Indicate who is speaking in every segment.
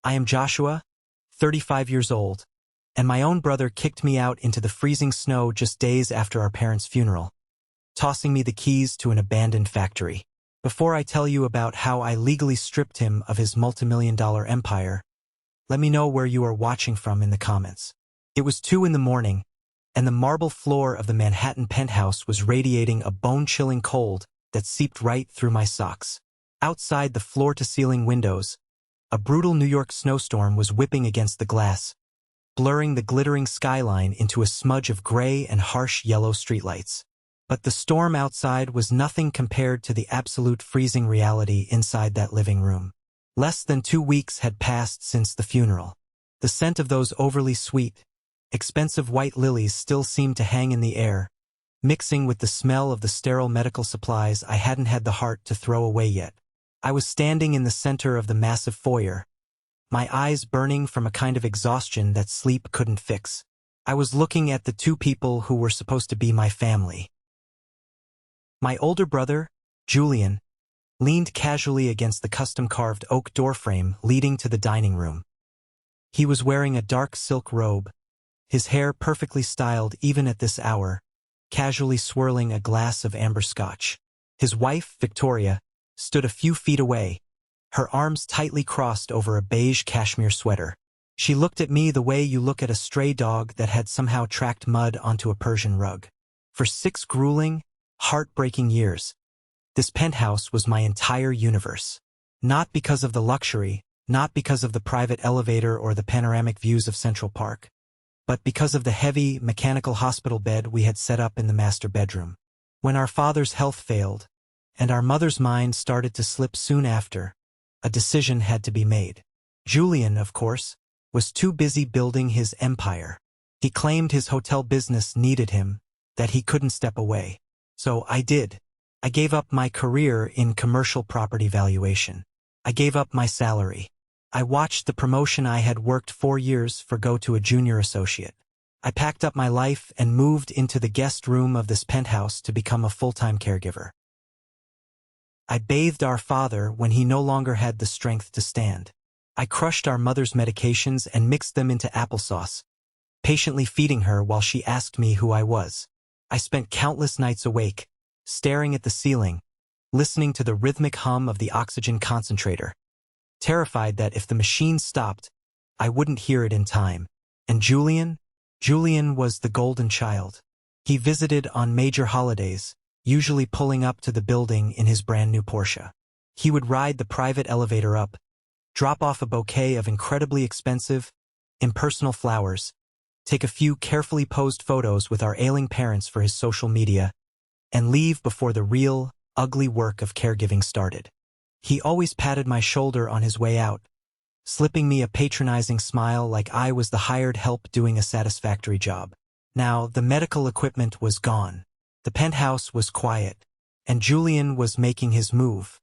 Speaker 1: I am Joshua, 35 years old, and my own brother kicked me out into the freezing snow just days after our parents' funeral, tossing me the keys to an abandoned factory. Before I tell you about how I legally stripped him of his multimillion-dollar empire, let me know where you are watching from in the comments. It was 2 in the morning, and the marble floor of the Manhattan penthouse was radiating a bone-chilling cold that seeped right through my socks. Outside the floor-to-ceiling windows, a brutal New York snowstorm was whipping against the glass, blurring the glittering skyline into a smudge of gray and harsh yellow streetlights. But the storm outside was nothing compared to the absolute freezing reality inside that living room. Less than 2 weeks had passed since the funeral. The scent of those overly sweet, expensive white lilies still seemed to hang in the air, mixing with the smell of the sterile medical supplies I hadn't had the heart to throw away yet. I was standing in the center of the massive foyer, my eyes burning from a kind of exhaustion that sleep couldn't fix. I was looking at the 2 people who were supposed to be my family. My older brother, Julian, leaned casually against the custom-carved oak doorframe leading to the dining room. He was wearing a dark silk robe, his hair perfectly styled even at this hour, casually swirling a glass of amber scotch. His wife, Victoria, stood a few feet away, her arms tightly crossed over a beige cashmere sweater. She looked at me the way you look at a stray dog that had somehow tracked mud onto a Persian rug. For 6 grueling, heartbreaking years, this penthouse was my entire universe. Not because of the luxury, not because of the private elevator or the panoramic views of Central Park, but because of the heavy, mechanical hospital bed we had set up in the master bedroom. When our father's health failed, and our mother's mind started to slip soon after, a decision had to be made. Julian, of course, was too busy building his empire. He claimed his hotel business needed him, that he couldn't step away. So I did. I gave up my career in commercial property valuation. I gave up my salary. I watched the promotion I had worked 4 years for go to a junior associate. I packed up my life and moved into the guest room of this penthouse to become a full-time caregiver. I bathed our father when he no longer had the strength to stand. I crushed our mother's medications and mixed them into applesauce, patiently feeding her while she asked me who I was. I spent countless nights awake, staring at the ceiling, listening to the rhythmic hum of the oxygen concentrator, terrified that if the machine stopped, I wouldn't hear it in time. And Julian was the golden child. He visited on major holidays, usually pulling up to the building in his brand new Porsche. He would ride the private elevator up, drop off a bouquet of incredibly expensive, impersonal flowers, take a few carefully posed photos with our ailing parents for his social media, and leave before the real, ugly work of caregiving started. He always patted my shoulder on his way out, slipping me a patronizing smile like I was the hired help doing a satisfactory job. Now, the medical equipment was gone. The penthouse was quiet, and Julian was making his move.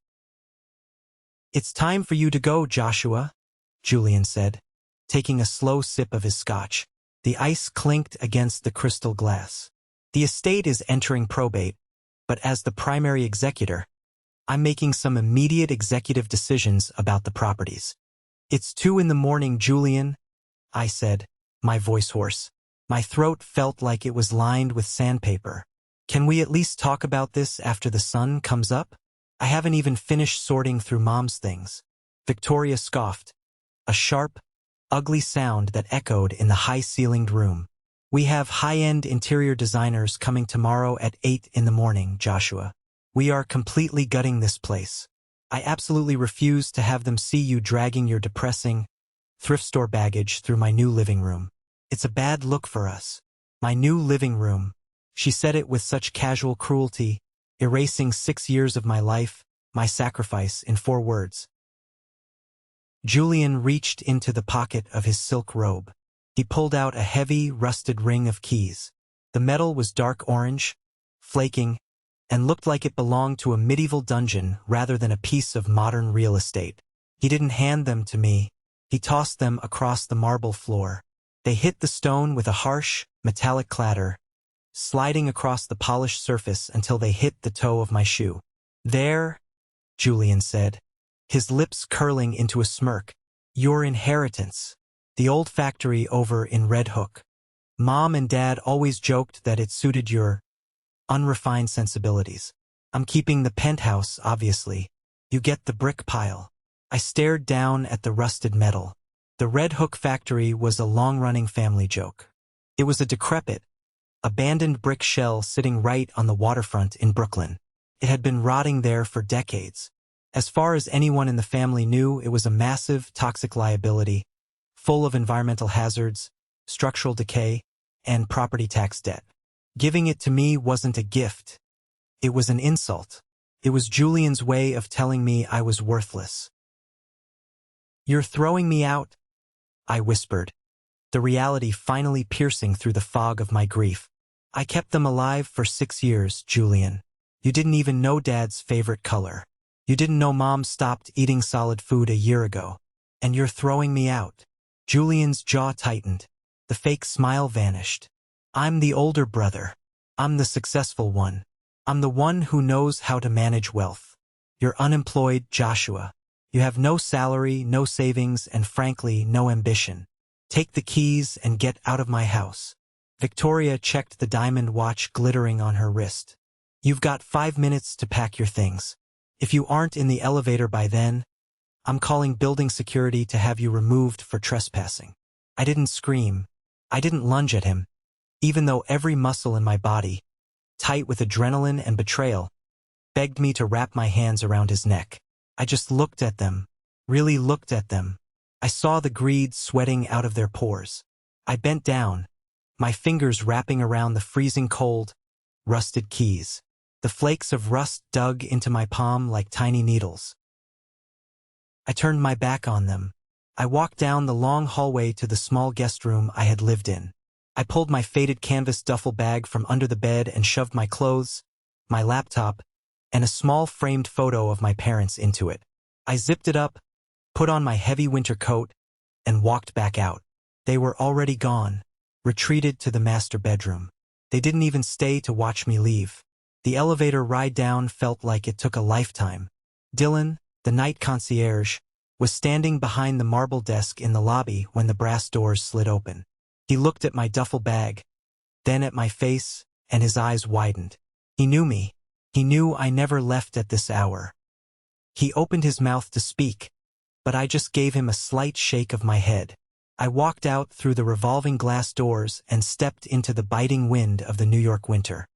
Speaker 1: "It's time for you to go, Joshua," Julian said, taking a slow sip of his scotch. The ice clinked against the crystal glass. "The estate is entering probate, but as the primary executor, I'm making some immediate executive decisions about the properties." "It's 2 in the morning, Julian," I said, my voice hoarse. My throat felt like it was lined with sandpaper. "Can we at least talk about this after the sun comes up? I haven't even finished sorting through Mom's things." Victoria scoffed, a sharp, ugly sound that echoed in the high-ceilinged room. "We have high-end interior designers coming tomorrow at 8 in the morning, Joshua. We are completely gutting this place. I absolutely refuse to have them see you dragging your depressing, thrift store baggage through my new living room. It's a bad look for us." My new living room. She said it with such casual cruelty, erasing 6 years of my life, my sacrifice, in 4 words. Julian reached into the pocket of his silk robe. He pulled out a heavy, rusted ring of keys. The metal was dark orange, flaking, and looked like it belonged to a medieval dungeon rather than a piece of modern real estate. He didn't hand them to me. He tossed them across the marble floor. They hit the stone with a harsh, metallic clatter, sliding across the polished surface until they hit the toe of my shoe. "There," Julian said, his lips curling into a smirk. Your inheritance. The old factory over in Red Hook. Mom and Dad always joked that it suited your unrefined sensibilities. I'm keeping the penthouse, obviously. You get the brick pile. I stared down at the rusted metal. The Red Hook factory was a long-running family joke. It was a decrepit, abandoned brick shell sitting right on the waterfront in Brooklyn. It had been rotting there for decades. As far as anyone in the family knew, it was a massive, toxic liability, full of environmental hazards, structural decay, and property tax debt. Giving it to me wasn't a gift. It was an insult. It was Julian's way of telling me I was worthless. "You're throwing me out?" I whispered, the reality finally piercing through the fog of my grief. "I kept them alive for 6 years, Julian. You didn't even know Dad's favorite color. You didn't know Mom stopped eating solid food a year ago. And you're throwing me out." Julian's jaw tightened. The fake smile vanished. "I'm the older brother. I'm the successful one. I'm the one who knows how to manage wealth. You're unemployed, Joshua. You have no salary, no savings, and frankly, no ambition. Take the keys and get out of my house." Victoria checked the diamond watch glittering on her wrist. "You've got 5 minutes to pack your things. If you aren't in the elevator by then, I'm calling building security to have you removed for trespassing." I didn't scream. I didn't lunge at him, even though every muscle in my body, tight with adrenaline and betrayal, begged me to wrap my hands around his neck. I just looked at them, really looked at them. I saw the greed sweating out of their pores. I bent down, my fingers wrapping around the freezing cold, rusted keys. The flakes of rust dug into my palm like tiny needles. I turned my back on them. I walked down the long hallway to the small guest room I had lived in. I pulled my faded canvas duffel bag from under the bed and shoved my clothes, my laptop, and a small framed photo of my parents into it. I zipped it up, put on my heavy winter coat, and walked back out. They were already gone, retreated to the master bedroom. They didn't even stay to watch me leave. The elevator ride down felt like it took a lifetime. Dylan, the night concierge, was standing behind the marble desk in the lobby when the brass doors slid open. He looked at my duffel bag, then at my face, and his eyes widened. He knew me. He knew I never left at this hour. He opened his mouth to speak, but I just gave him a slight shake of my head. I walked out through the revolving glass doors and stepped into the biting wind of the New York winter.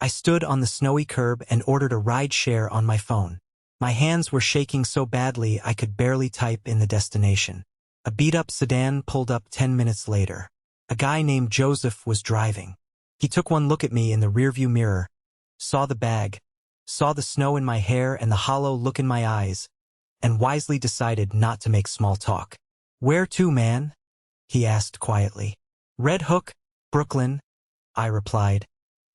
Speaker 1: I stood on the snowy curb and ordered a ride-share on my phone. My hands were shaking so badly I could barely type in the destination. A beat-up sedan pulled up 10 minutes later. A guy named Joseph was driving. He took one look at me in the rearview mirror, saw the bag, saw the snow in my hair and the hollow look in my eyes, and wisely decided not to make small talk. "Where to, man?" he asked quietly. "Red Hook, Brooklyn," I replied,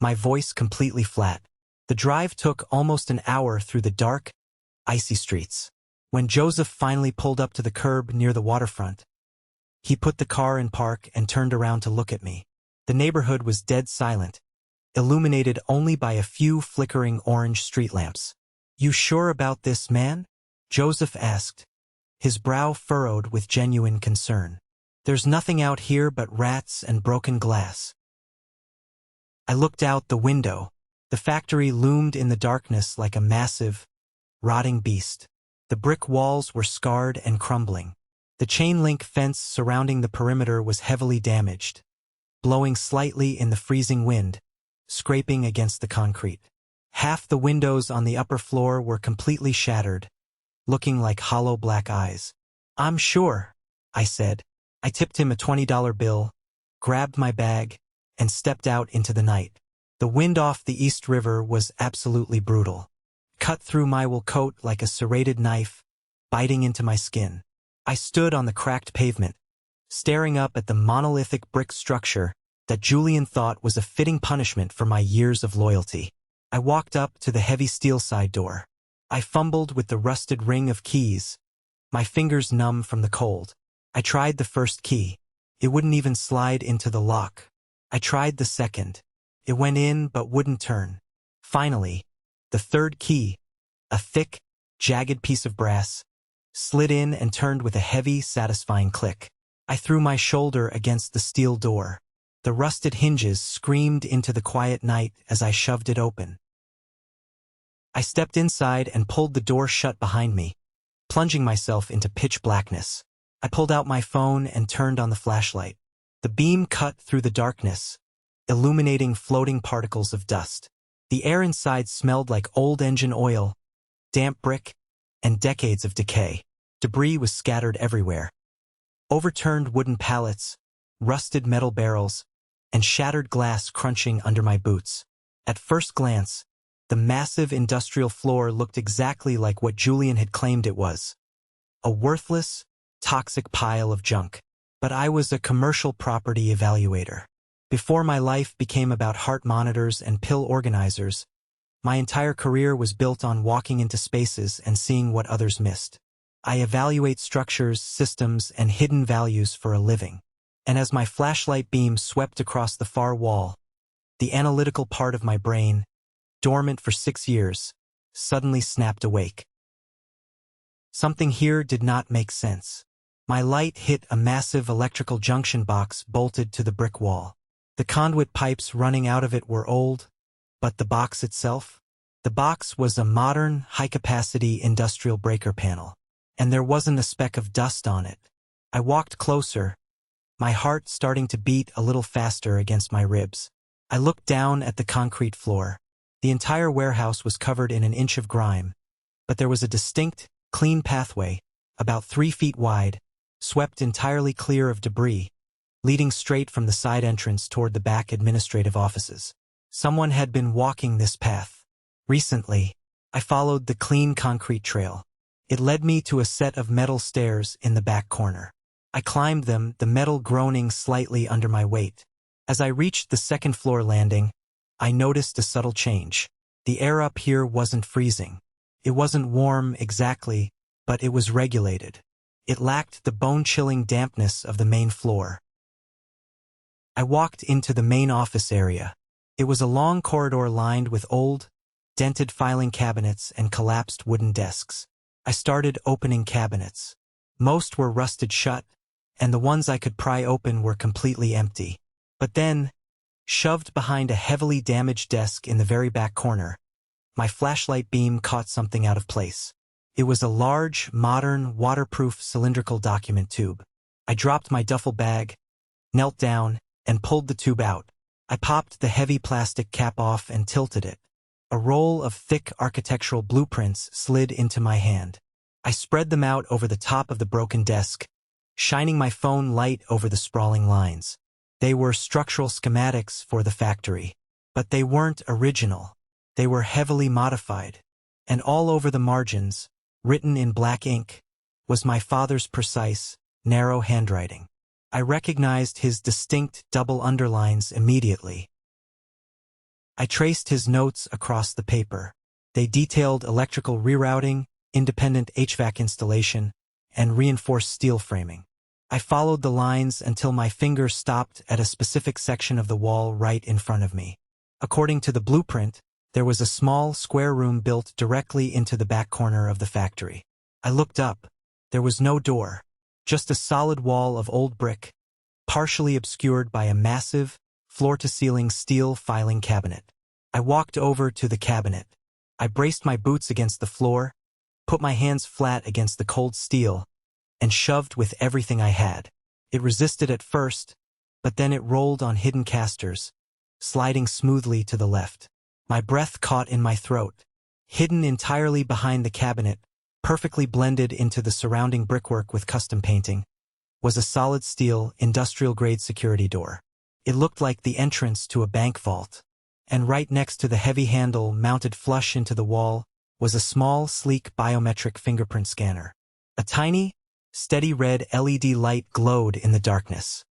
Speaker 1: my voice completely flat. The drive took almost an hour through the dark, icy streets. When Joseph finally pulled up to the curb near the waterfront, he put the car in park and turned around to look at me. The neighborhood was dead silent, illuminated only by a few flickering orange street lamps. "You sure about this, man?" Joseph asked, his brow furrowed with genuine concern. "There's nothing out here but rats and broken glass." I looked out the window. The factory loomed in the darkness like a massive, rotting beast. The brick walls were scarred and crumbling. The chain-link fence surrounding the perimeter was heavily damaged, blowing slightly in the freezing wind, scraping against the concrete. Half the windows on the upper floor were completely shattered, looking like hollow black eyes. "I'm sure," I said. I tipped him a $20 bill, grabbed my bag, and stepped out into the night. The wind off the East River was absolutely brutal. Cut through my wool coat like a serrated knife, biting into my skin. I stood on the cracked pavement, staring up at the monolithic brick structure that Julian thought was a fitting punishment for my years of loyalty. I walked up to the heavy steel side door. I fumbled with the rusted ring of keys, my fingers numb from the cold. I tried the first key. It wouldn't even slide into the lock. I tried the second. It went in but wouldn't turn. Finally, the third key, a thick, jagged piece of brass, slid in and turned with a heavy, satisfying click. I threw my shoulder against the steel door. The rusted hinges screamed into the quiet night as I shoved it open. I stepped inside and pulled the door shut behind me, plunging myself into pitch blackness. I pulled out my phone and turned on the flashlight. The beam cut through the darkness, illuminating floating particles of dust. The air inside smelled like old engine oil, damp brick, and decades of decay. Debris was scattered everywhere. Overturned wooden pallets, rusted metal barrels, and shattered glass crunching under my boots. At first glance, the massive industrial floor looked exactly like what Julian had claimed it was. A worthless, toxic pile of junk. But I was a commercial property evaluator. Before my life became about heart monitors and pill organizers, my entire career was built on walking into spaces and seeing what others missed. I evaluate structures, systems, and hidden values for a living. And as my flashlight beam swept across the far wall, the analytical part of my brain, dormant for 6 years, suddenly snapped awake. Something here did not make sense. My light hit a massive electrical junction box bolted to the brick wall. The conduit pipes running out of it were old, but the box itself? The box was a modern, high-capacity industrial breaker panel, and there wasn't a speck of dust on it. I walked closer, my heart starting to beat a little faster against my ribs. I looked down at the concrete floor. The entire warehouse was covered in an inch of grime, but there was a distinct, clean pathway, about 3 feet wide, swept entirely clear of debris, leading straight from the side entrance toward the back administrative offices. Someone had been walking this path. Recently, I followed the clean concrete trail. It led me to a set of metal stairs in the back corner. I climbed them, the metal groaning slightly under my weight. As I reached the second-floor landing, I noticed a subtle change. The air up here wasn't freezing. It wasn't warm exactly, but it was regulated. It lacked the bone-chilling dampness of the main floor. I walked into the main office area. It was a long corridor lined with old, dented filing cabinets and collapsed wooden desks. I started opening cabinets. Most were rusted shut, and the ones I could pry open were completely empty. But then, shoved behind a heavily damaged desk in the very back corner, my flashlight beam caught something out of place. It was a large, modern, waterproof cylindrical document tube. I dropped my duffel bag, knelt down, and pulled the tube out. I popped the heavy plastic cap off and tilted it. A roll of thick architectural blueprints slid into my hand. I spread them out over the top of the broken desk, shining my phone light over the sprawling lines. They were structural schematics for the factory. But they weren't original. They were heavily modified. And all over the margins, written in black ink, was my father's precise, narrow handwriting. I recognized his distinct double underlines immediately. I traced his notes across the paper. They detailed electrical rerouting, independent HVAC installation, and reinforced steel framing. I followed the lines until my finger stopped at a specific section of the wall right in front of me. According to the blueprint, there was a small, square room built directly into the back corner of the factory. I looked up. There was no door, just a solid wall of old brick, partially obscured by a massive, floor-to-ceiling steel filing cabinet. I walked over to the cabinet. I braced my boots against the floor, put my hands flat against the cold steel, and shoved with everything I had. It resisted at first, but then it rolled on hidden casters, sliding smoothly to the left. My breath caught in my throat. Hidden entirely behind the cabinet, perfectly blended into the surrounding brickwork with custom painting, was a solid steel, industrial-grade security door. It looked like the entrance to a bank vault. And right next to the heavy handle mounted flush into the wall was a small, sleek biometric fingerprint scanner. A tiny, steady red LED light glowed in the darkness.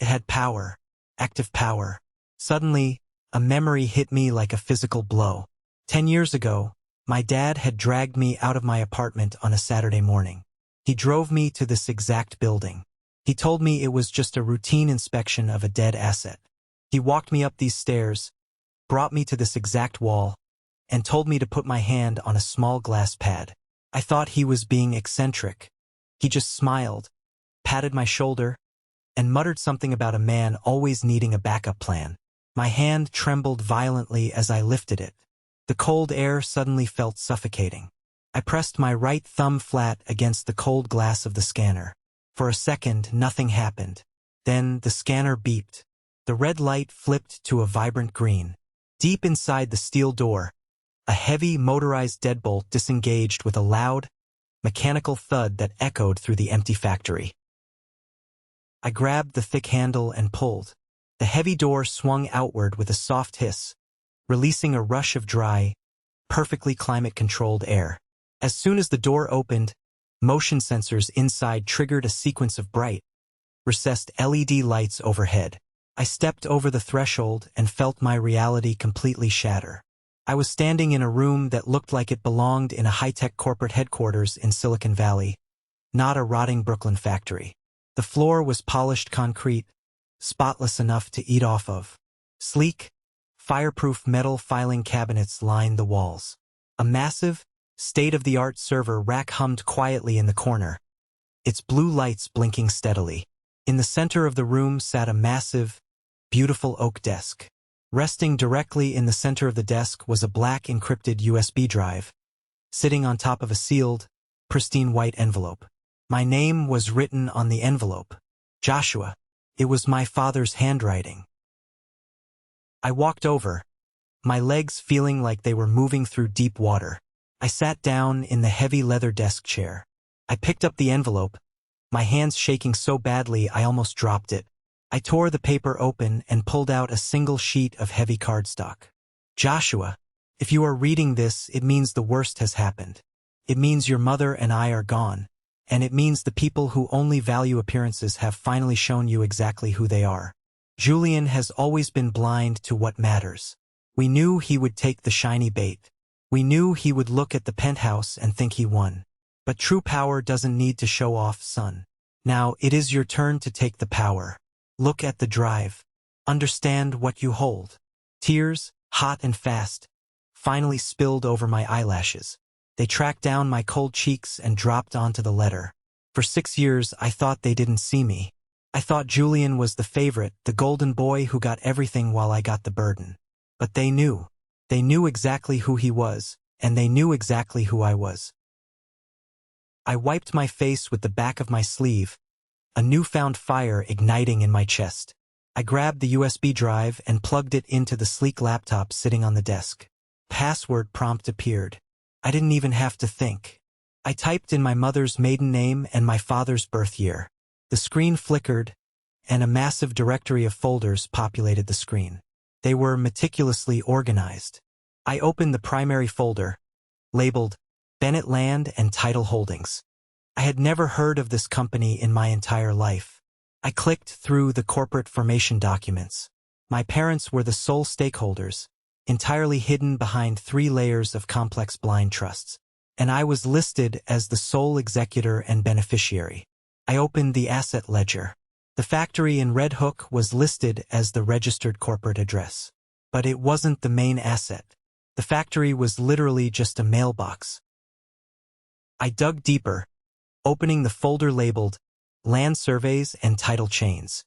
Speaker 1: It had power, active power. Suddenly, a memory hit me like a physical blow. 10 years ago, my dad had dragged me out of my apartment on a Saturday morning. He drove me to this exact building. He told me it was just a routine inspection of a dead asset. He walked me up these stairs, brought me to this exact wall, and told me to put my hand on a small glass pad. I thought he was being eccentric. He just smiled, patted my shoulder, and muttered something about a man always needing a backup plan. My hand trembled violently as I lifted it. The cold air suddenly felt suffocating. I pressed my right thumb flat against the cold glass of the scanner. For a second, nothing happened. Then the scanner beeped. The red light flipped to a vibrant green. Deep inside the steel door, a heavy motorized deadbolt disengaged with a loud, mechanical thud that echoed through the empty factory. I grabbed the thick handle and pulled. The heavy door swung outward with a soft hiss, releasing a rush of dry, perfectly climate-controlled air. As soon as the door opened, motion sensors inside triggered a sequence of bright, recessed LED lights overhead. I stepped over the threshold and felt my reality completely shatter. I was standing in a room that looked like it belonged in a high-tech corporate headquarters in Silicon Valley, not a rotting Brooklyn factory. The floor was polished concrete, spotless enough to eat off of. Sleek, fireproof metal filing cabinets lined the walls. A massive, state-of-the-art server rack hummed quietly in the corner, its blue lights blinking steadily. In the center of the room sat a massive, beautiful oak desk. Resting directly in the center of the desk was a black encrypted USB drive, sitting on top of a sealed, pristine white envelope. My name was written on the envelope. Joshua. It was my father's handwriting. I walked over, my legs feeling like they were moving through deep water. I sat down in the heavy leather desk chair. I picked up the envelope, my hands shaking so badly I almost dropped it. I tore the paper open and pulled out a single sheet of heavy cardstock. Joshua, if you are reading this, it means the worst has happened. It means your mother and I are gone. And it means the people who only value appearances have finally shown you exactly who they are. Julian has always been blind to what matters. We knew he would take the shiny bait. We knew he would look at the penthouse and think he won. But true power doesn't need to show off, son. Now it is your turn to take the power. Look at the drive. Understand what you hold. Tears, hot and fast, finally spilled over my eyelashes. They tracked down my cold cheeks and dropped onto the letter. For 6 years, I thought they didn't see me. I thought Julian was the favorite, the golden boy who got everything while I got the burden. But they knew. They knew exactly who he was, and they knew exactly who I was. I wiped my face with the back of my sleeve, a newfound fire igniting in my chest. I grabbed the USB drive and plugged it into the sleek laptop sitting on the desk. Password prompt appeared. I didn't even have to think. I typed in my mother's maiden name and my father's birth year. The screen flickered, and a massive directory of folders populated the screen. They were meticulously organized. I opened the primary folder, labeled Bennett Land and Title Holdings. I had never heard of this company in my entire life. I clicked through the corporate formation documents. My parents were the sole stakeholders, entirely hidden behind 3 layers of complex blind trusts, and I was listed as the sole executor and beneficiary. I opened the asset ledger. The factory in Red Hook was listed as the registered corporate address. But it wasn't the main asset. The factory was literally just a mailbox. I dug deeper, opening the folder labeled Land Surveys and Title Chains.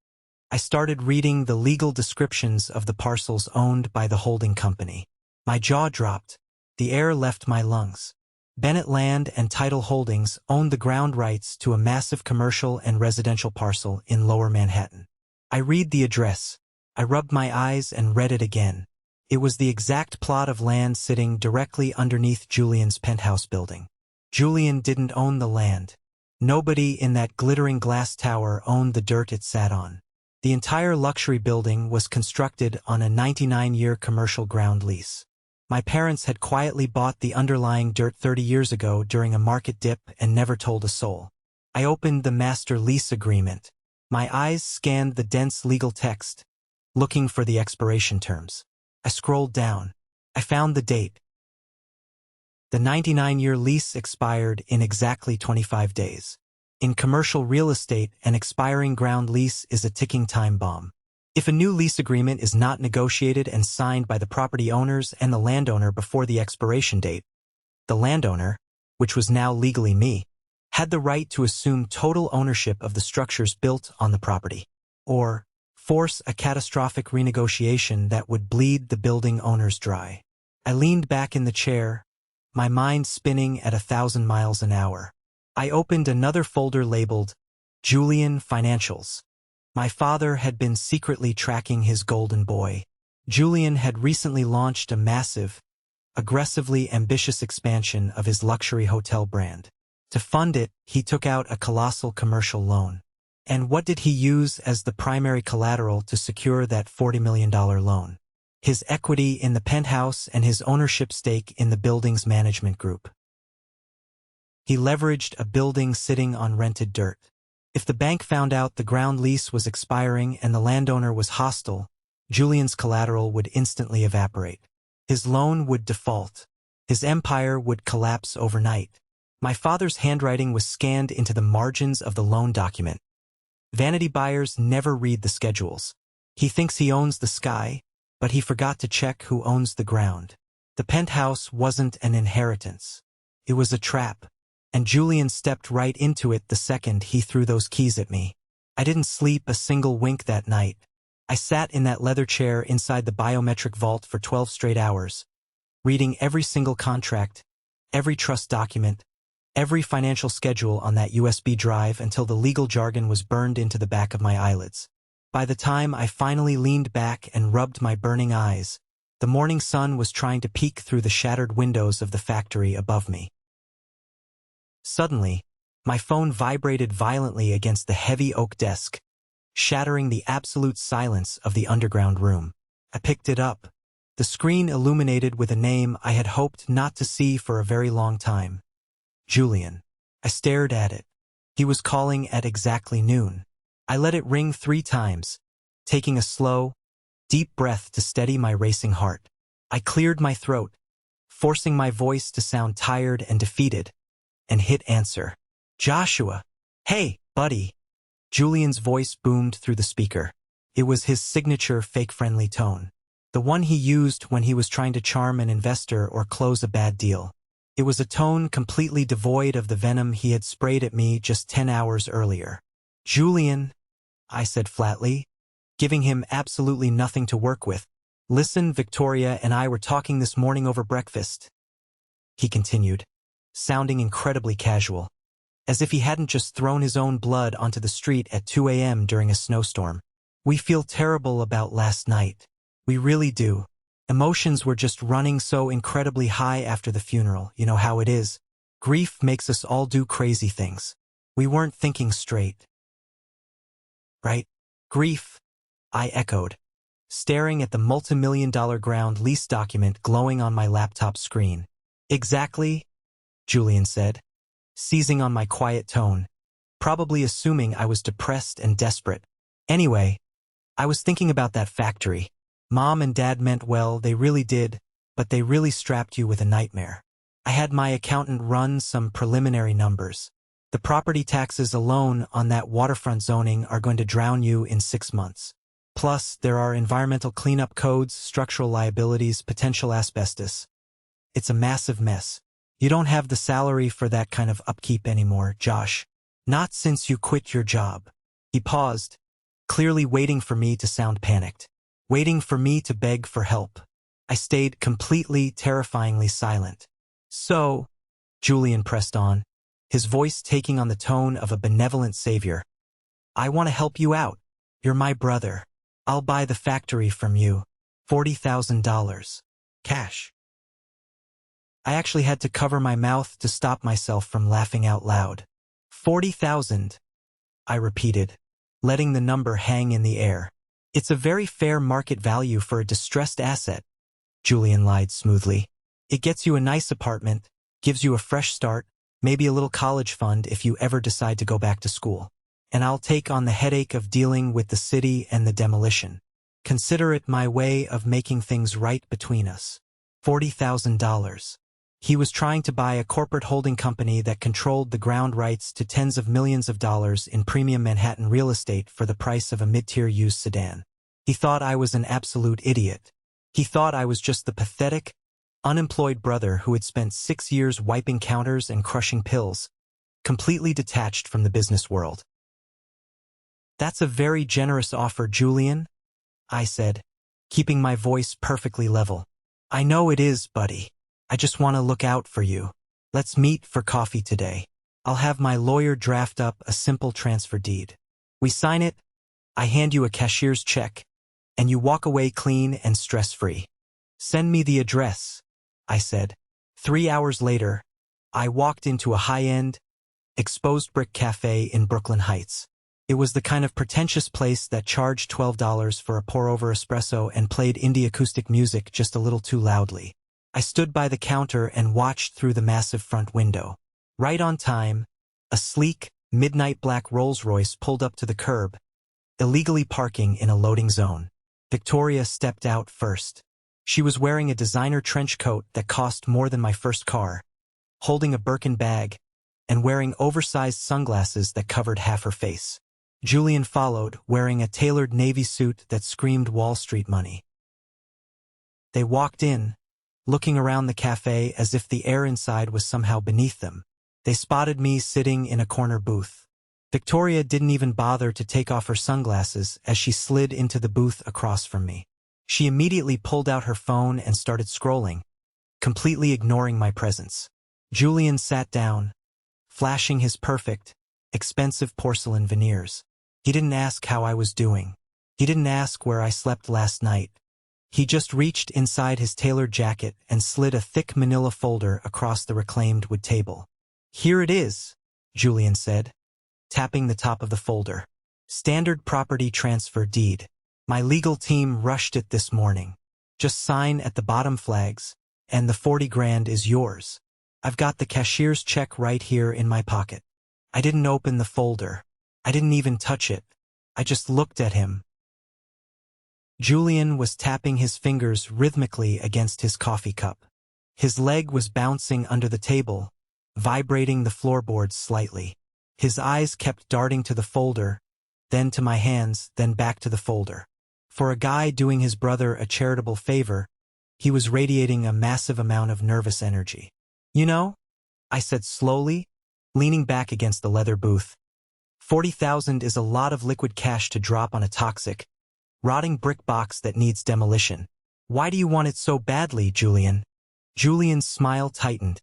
Speaker 1: I started reading the legal descriptions of the parcels owned by the holding company. My jaw dropped. The air left my lungs. Bennett Land and Title Holdings owned the ground rights to a massive commercial and residential parcel in Lower Manhattan. I read the address. I rubbed my eyes and read it again. It was the exact plot of land sitting directly underneath Julian's penthouse building. Julian didn't own the land. Nobody in that glittering glass tower owned the dirt it sat on. The entire luxury building was constructed on a 99-year commercial ground lease. My parents had quietly bought the underlying dirt 30 years ago during a market dip and never told a soul. I opened the master lease agreement. My eyes scanned the dense legal text, looking for the expiration terms. I scrolled down. I found the date. The 99-year lease expired in exactly 25 days. In commercial real estate, an expiring ground lease is a ticking time bomb. If a new lease agreement is not negotiated and signed by the property owners and the landowner before the expiration date, the landowner, which was now legally me, had the right to assume total ownership of the structures built on the property, or force a catastrophic renegotiation that would bleed the building owners dry. I leaned back in the chair, my mind spinning at 1,000 miles an hour. I opened another folder labeled Julian Financials. My father had been secretly tracking his golden boy. Julian had recently launched a massive, aggressively ambitious expansion of his luxury hotel brand. To fund it, he took out a colossal commercial loan. And what did he use as the primary collateral to secure that $40 million loan? His equity in the penthouse and his ownership stake in the building's management group. He leveraged a building sitting on rented dirt. If the bank found out the ground lease was expiring and the landowner was hostile, Julian's collateral would instantly evaporate. His loan would default. His empire would collapse overnight. My father's handwriting was scanned into the margins of the loan document. Vanity buyers never read the schedules. He thinks he owns the sky, but he forgot to check who owns the ground. The penthouse wasn't an inheritance. It was a trap, and Julian stepped right into it the second he threw those keys at me. I didn't sleep a single wink that night. I sat in that leather chair inside the biometric vault for 12 straight hours, reading every single contract, every trust document, every financial schedule on that USB drive until the legal jargon was burned into the back of my eyelids. By the time I finally leaned back and rubbed my burning eyes, the morning sun was trying to peek through the shattered windows of the factory above me. Suddenly, my phone vibrated violently against the heavy oak desk, shattering the absolute silence of the underground room. I picked it up, the screen illuminated with a name I had hoped not to see for a very long time. Julian. I stared at it. He was calling at exactly noon. I let it ring 3 times, taking a slow, deep breath to steady my racing heart. I cleared my throat, forcing my voice to sound tired and defeated, and hit answer. Joshua. Hey, buddy. Julian's voice boomed through the speaker. It was his signature fake-friendly tone, the one he used when he was trying to charm an investor or close a bad deal. It was a tone completely devoid of the venom he had sprayed at me just 10 hours earlier. Julian, I said flatly, giving him absolutely nothing to work with. Listen, Victoria and I were talking this morning over breakfast. He continued, sounding incredibly casual, as if he hadn't just thrown his own blood onto the street at 2 a.m. during a snowstorm. We feel terrible about last night. We really do. Emotions were just running so incredibly high after the funeral. You know how it is. Grief makes us all do crazy things. We weren't thinking straight. Right? Grief, I echoed, staring at the multi-million-dollar ground lease document glowing on my laptop screen. Exactly, Julian said, seizing on my quiet tone, probably assuming I was depressed and desperate. Anyway, I was thinking about that factory. Mom and Dad meant well, they really did, but they really strapped you with a nightmare. I had my accountant run some preliminary numbers. The property taxes alone on that waterfront zoning are going to drown you in 6 months. Plus, there are environmental cleanup codes, structural liabilities, potential asbestos. It's a massive mess. You don't have the salary for that kind of upkeep anymore, Josh. Not since you quit your job. He paused, clearly waiting for me to sound panicked. Waiting for me to beg for help. I stayed completely, terrifyingly silent. So, Julian pressed on, his voice taking on the tone of a benevolent savior. I want to help you out. You're my brother. I'll buy the factory from you. $40,000. Cash. I actually had to cover my mouth to stop myself from laughing out loud. 40,000, I repeated, letting the number hang in the air. It's a very fair market value for a distressed asset, Julian lied smoothly. It gets you a nice apartment, gives you a fresh start, maybe a little college fund if you ever decide to go back to school. And I'll take on the headache of dealing with the city and the demolition. Consider it my way of making things right between us. $40,000. He was trying to buy a corporate holding company that controlled the ground rights to tens of millions of dollars in premium Manhattan real estate for the price of a mid-tier used sedan. He thought I was an absolute idiot. He thought I was just the pathetic, unemployed brother who had spent 6 years wiping counters and crushing pills, completely detached from the business world. "That's a very generous offer, Julian," I said, keeping my voice perfectly level. "I know it is, buddy. I just want to look out for you. Let's meet for coffee today. I'll have my lawyer draft up a simple transfer deed. We sign it, I hand you a cashier's check, and you walk away clean and stress-free. Send me the address," I said. 3 hours later, I walked into a high-end, exposed brick cafe in Brooklyn Heights. It was the kind of pretentious place that charged $12 for a pour-over espresso and played indie acoustic music just a little too loudly. I stood by the counter and watched through the massive front window. Right on time, a sleek, midnight black Rolls-Royce pulled up to the curb, illegally parking in a loading zone. Victoria stepped out first. She was wearing a designer trench coat that cost more than my first car, holding a Birkin bag, and wearing oversized sunglasses that covered half her face. Julian followed, wearing a tailored navy suit that screamed Wall Street money. They walked in, looking around the cafe as if the air inside was somehow beneath them. They spotted me sitting in a corner booth. Victoria didn't even bother to take off her sunglasses as she slid into the booth across from me. She immediately pulled out her phone and started scrolling, completely ignoring my presence. Julian sat down, flashing his perfect, expensive porcelain veneers. He didn't ask how I was doing. He didn't ask where I slept last night. He just reached inside his tailored jacket and slid a thick manila folder across the reclaimed wood table. "Here it is," Julian said, tapping the top of the folder. "Standard property transfer deed. My legal team rushed it this morning. Just sign at the bottom flags, and the 40 grand is yours. I've got the cashier's check right here in my pocket." I didn't open the folder. I didn't even touch it. I just looked at him. Julian was tapping his fingers rhythmically against his coffee cup. His leg was bouncing under the table, vibrating the floorboards slightly. His eyes kept darting to the folder, then to my hands, then back to the folder. For a guy doing his brother a charitable favor, he was radiating a massive amount of nervous energy. "You know," I said slowly, leaning back against the leather booth, 40,000 is a lot of liquid cash to drop on a toxic, rotting brick box that needs demolition. Why do you want it so badly, Julian?" Julian's smile tightened,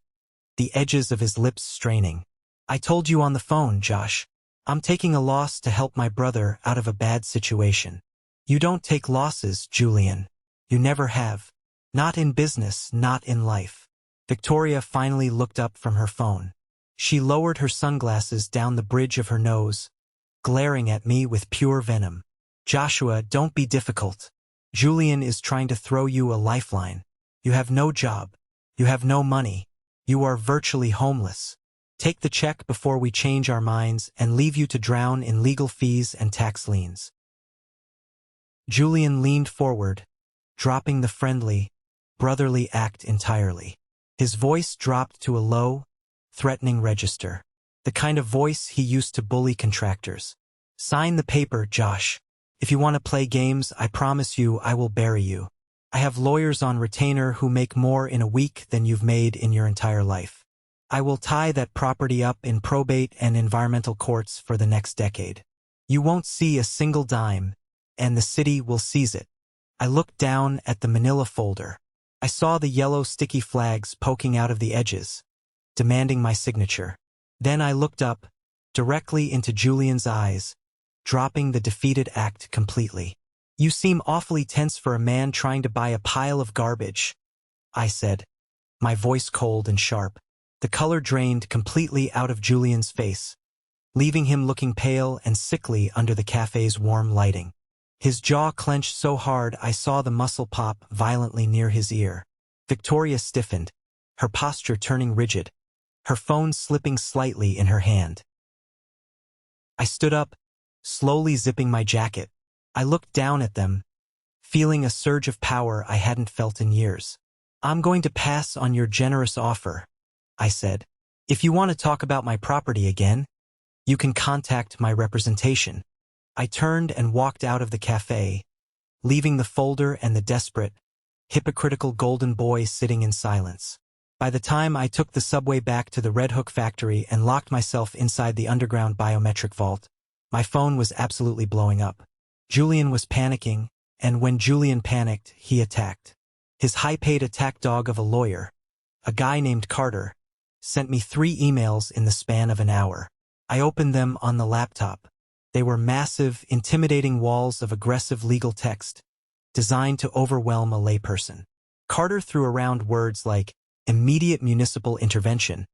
Speaker 1: the edges of his lips straining. "I told you on the phone, Josh. I'm taking a loss to help my brother out of a bad situation." "You don't take losses, Julian. You never have. Not in business, not in life." Victoria finally looked up from her phone. She lowered her sunglasses down the bridge of her nose, glaring at me with pure venom. "Joshua, don't be difficult. Julian is trying to throw you a lifeline. You have no job. You have no money. You are virtually homeless. Take the check before we change our minds and leave you to drown in legal fees and tax liens." Julian leaned forward, dropping the friendly, brotherly act entirely. His voice dropped to a low, threatening register, the kind of voice he used to bully contractors. "Sign the paper, Josh. If you want to play games, I promise you I will bury you. I have lawyers on retainer who make more in a week than you've made in your entire life. I will tie that property up in probate and environmental courts for the next decade. You won't see a single dime, and the city will seize it." I looked down at the manila folder. I saw the yellow sticky flags poking out of the edges, demanding my signature. Then I looked up, directly into Julian's eyes, dropping the defeated act completely. "You seem awfully tense for a man trying to buy a pile of garbage," I said, my voice cold and sharp. The color drained completely out of Julian's face, leaving him looking pale and sickly under the cafe's warm lighting. His jaw clenched so hard I saw the muscle pop violently near his ear. Victoria stiffened, her posture turning rigid, her phone slipping slightly in her hand. I stood up, slowly zipping my jacket. I looked down at them, feeling a surge of power I hadn't felt in years. "I'm going to pass on your generous offer," I said. "If you want to talk about my property again, you can contact my representation." I turned and walked out of the cafe, leaving the folder and the desperate, hypocritical golden boy sitting in silence. By the time I took the subway back to the Red Hook factory and locked myself inside the underground biometric vault, my phone was absolutely blowing up. Julian was panicking, and when Julian panicked, he attacked. His high-paid attack dog of a lawyer, a guy named Carter, sent me 3 emails in the span of an hour. I opened them on the laptop. They were massive, intimidating walls of aggressive legal text, designed to overwhelm a layperson. Carter threw around words like immediate municipal intervention,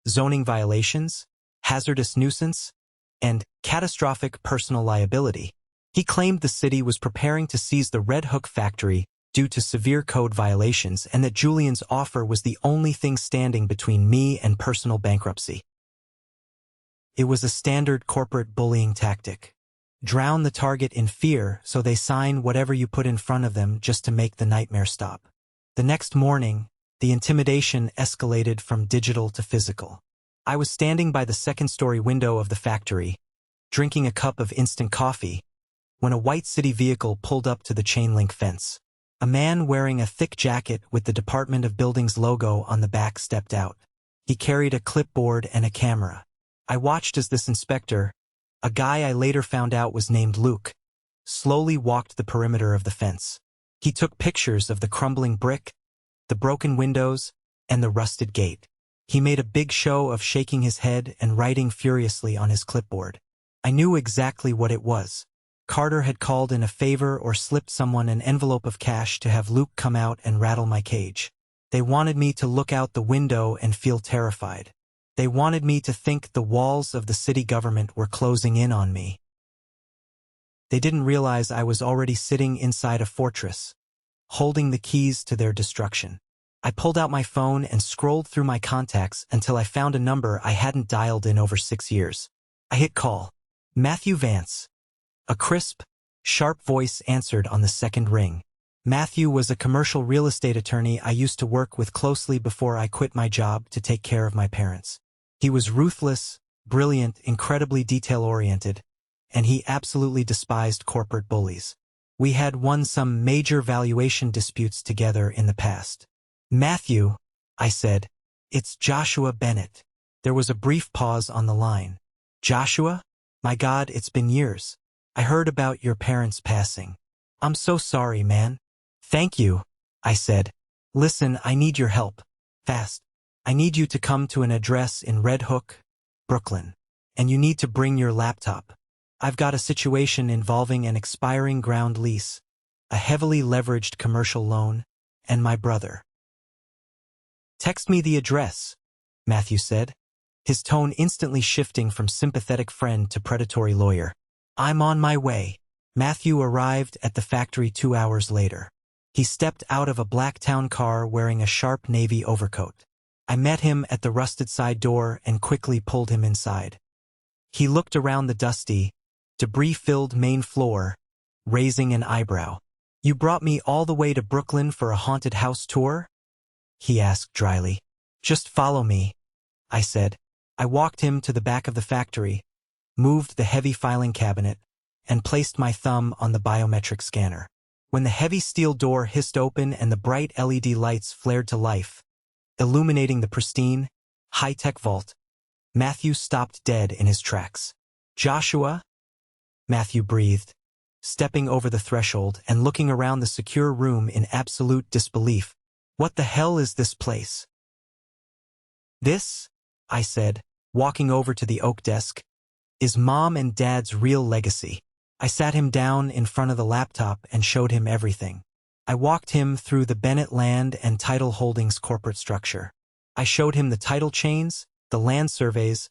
Speaker 1: zoning violations, hazardous nuisance, and catastrophic personal liability. He claimed the city was preparing to seize the Red Hook factory due to severe code violations and that Julian's offer was the only thing standing between me and personal bankruptcy. It was a standard corporate bullying tactic. Drown the target in fear so they sign whatever you put in front of them just to make the nightmare stop. The next morning, the intimidation escalated from digital to physical. I was standing by the second-story window of the factory, drinking a cup of instant coffee, when a white city vehicle pulled up to the chain-link fence. A man wearing a thick jacket with the Department of Buildings logo on the back stepped out. He carried a clipboard and a camera. I watched as this inspector, a guy I later found out was named Luke, slowly walked the perimeter of the fence. He took pictures of the crumbling brick, the broken windows, and the rusted gate. He made a big show of shaking his head and writing furiously on his clipboard. I knew exactly what it was. Carter had called in a favor or slipped someone an envelope of cash to have Luke come out and rattle my cage. They wanted me to look out the window and feel terrified. They wanted me to think the walls of the city government were closing in on me. They didn't realize I was already sitting inside a fortress, holding the keys to their destruction. I pulled out my phone and scrolled through my contacts until I found a number I hadn't dialed in over 6 years. I hit call. Matthew Vance. A crisp, sharp voice answered on the second ring. Matthew was a commercial real estate attorney I used to work with closely before I quit my job to take care of my parents. He was ruthless, brilliant, incredibly detail-oriented, and he absolutely despised corporate bullies. We had won some major valuation disputes together in the past. Matthew, I said, it's Joshua Bennett. There was a brief pause on the line. Joshua? My God, it's been years. I heard about your parents passing. I'm so sorry, man. Thank you, I said. Listen, I need your help. Fast. I need you to come to an address in Red Hook, Brooklyn. And you need to bring your laptop. I've got a situation involving an expiring ground lease, a heavily leveraged commercial loan, and my brother. Text me the address, Matthew said, his tone instantly shifting from sympathetic friend to predatory lawyer. I'm on my way. Matthew arrived at the factory 2 hours later. He stepped out of a black town car wearing a sharp navy overcoat. I met him at the rusted side door and quickly pulled him inside. He looked around the dusty, debris-filled main floor, raising an eyebrow. You brought me all the way to Brooklyn for a haunted house tour? He asked dryly. Just follow me, I said. I walked him to the back of the factory, moved the heavy filing cabinet, and placed my thumb on the biometric scanner. When the heavy steel door hissed open and the bright LED lights flared to life, illuminating the pristine, high-tech vault, Matthew stopped dead in his tracks. Joshua? Matthew breathed, stepping over the threshold and looking around the secure room in absolute disbelief. What the hell is this place? This, I said, walking over to the oak desk, is Mom and Dad's real legacy. I sat him down in front of the laptop and showed him everything. I walked him through the Bennett Land and Title Holdings corporate structure. I showed him the title chains, the land surveys,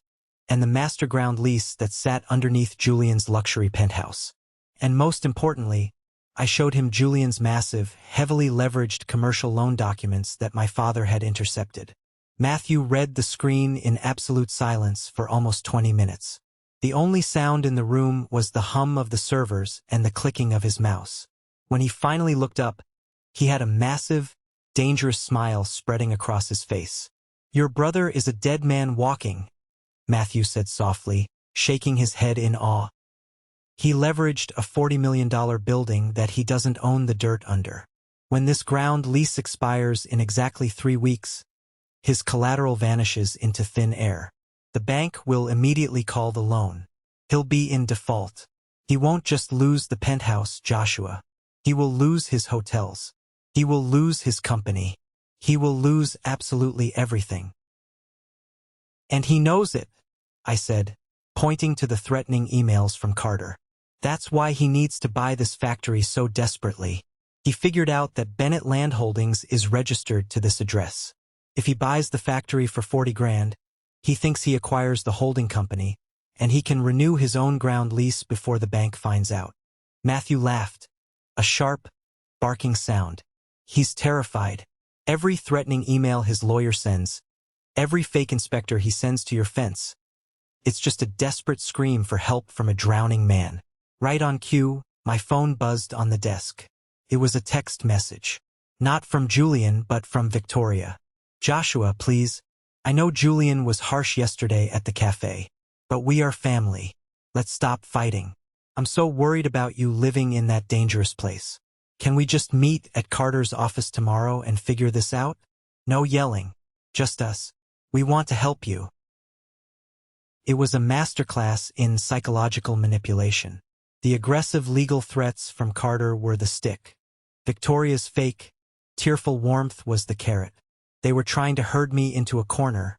Speaker 1: and the master ground lease that sat underneath Julian's luxury penthouse. And most importantly, I showed him Julian's massive, heavily leveraged commercial loan documents that my father had intercepted. Matthew read the screen in absolute silence for almost 20 minutes. The only sound in the room was the hum of the servers and the clicking of his mouse. When he finally looked up, he had a massive, dangerous smile spreading across his face. Your brother is a dead man walking, Matthew said softly, shaking his head in awe. He leveraged a $40 million building that he doesn't own the dirt under. When this ground lease expires in exactly 3 weeks, his collateral vanishes into thin air. The bank will immediately call the loan. He'll be in default. He won't just lose the penthouse, Joshua. He will lose his hotels. He will lose his company. He will lose absolutely everything. And he knows it, I said, pointing to the threatening emails from Carter. That's why he needs to buy this factory so desperately. He figured out that Bennett Land Holdings is registered to this address. If he buys the factory for 40 grand, he thinks he acquires the holding company, and he can renew his own ground lease before the bank finds out. Matthew laughed. A sharp, barking sound. He's terrified. Every threatening email his lawyer sends, every fake inspector he sends to your fence, it's just a desperate scream for help from a drowning man. Right on cue, my phone buzzed on the desk. It was a text message. Not from Julian, but from Victoria. Joshua, please. I know Julian was harsh yesterday at the cafe, but we are family. Let's stop fighting. I'm so worried about you living in that dangerous place. Can we just meet at Carter's office tomorrow and figure this out? No yelling. Just us. We want to help you. It was a masterclass in psychological manipulation. The aggressive legal threats from Carter were the stick. Victoria's fake, tearful warmth was the carrot. They were trying to herd me into a corner,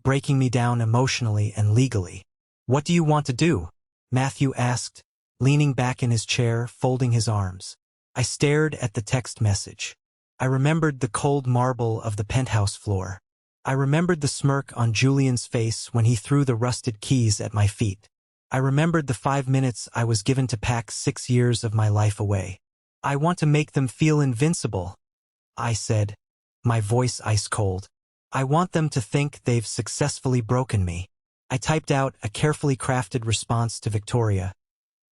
Speaker 1: breaking me down emotionally and legally. What do you want to do? Matthew asked, leaning back in his chair, folding his arms. I stared at the text message. I remembered the cold marble of the penthouse floor. I remembered the smirk on Julian's face when he threw the rusted keys at my feet. I remembered the 5 minutes I was given to pack 6 years of my life away. I want to make them feel invincible, I said, my voice ice cold. I want them to think they've successfully broken me. I typed out a carefully crafted response to Victoria,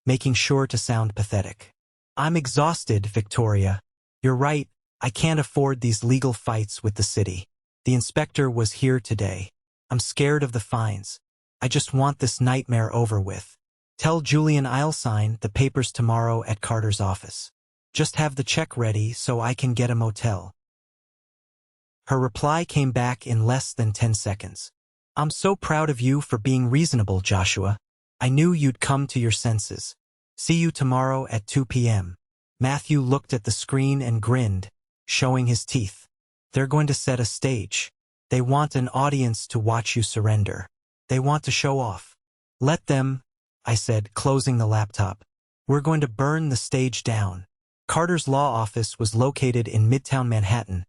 Speaker 1: making sure to sound pathetic. I'm exhausted, Victoria. You're right, I can't afford these legal fights with the city. The inspector was here today. I'm scared of the fines. I just want this nightmare over with. Tell Julian I'll sign the papers tomorrow at Carter's office. Just have the check ready so I can get a motel. Her reply came back in less than 10 seconds. I'm so proud of you for being reasonable, Joshua. I knew you'd come to your senses. See you tomorrow at 2 p.m. Matthew looked at the screen and grinned, showing his teeth. They're going to set a stage. They want an audience to watch you surrender. They want to show off. Let them, I said, closing the laptop. We're going to burn the stage down. Carter's law office was located in Midtown Manhattan,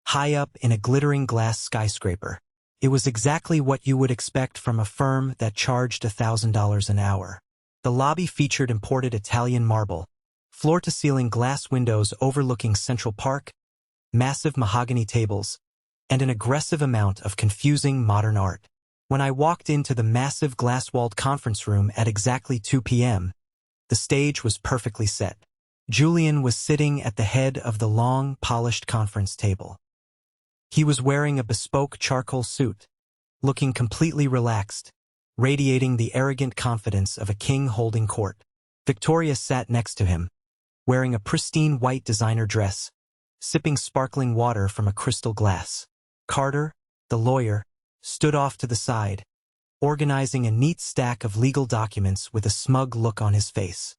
Speaker 1: high up in a glittering glass skyscraper. It was exactly what you would expect from a firm that charged $1,000 an hour. The lobby featured imported Italian marble, floor-to-ceiling glass windows overlooking Central Park, massive mahogany tables, and an aggressive amount of confusing modern art. When I walked into the massive glass-walled conference room at exactly 2 p.m., the stage was perfectly set. Julian was sitting at the head of the long, polished conference table. He was wearing a bespoke charcoal suit, looking completely relaxed, radiating the arrogant confidence of a king holding court. Victoria sat next to him, wearing a pristine white designer dress, sipping sparkling water from a crystal glass. Carter, the lawyer, stood off to the side, organizing a neat stack of legal documents with a smug look on his face.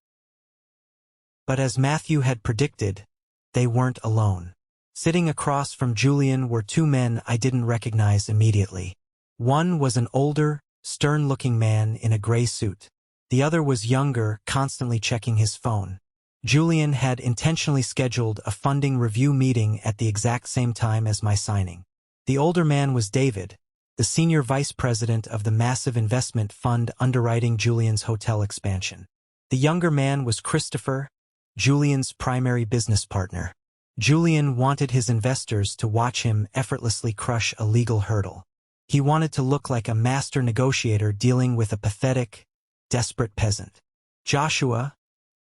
Speaker 1: But as Matthew had predicted, they weren't alone. Sitting across from Julian were 2 men I didn't recognize immediately. One was an older, stern-looking man in a gray suit. The other was younger, constantly checking his phone. Julian had intentionally scheduled a funding review meeting at the exact same time as my signing. The older man was David, the senior vice president of the massive investment fund underwriting Julian's hotel expansion. The younger man was Christopher, Julian's primary business partner. Julian wanted his investors to watch him effortlessly crush a legal hurdle. He wanted to look like a master negotiator dealing with a pathetic, desperate peasant. Joshua,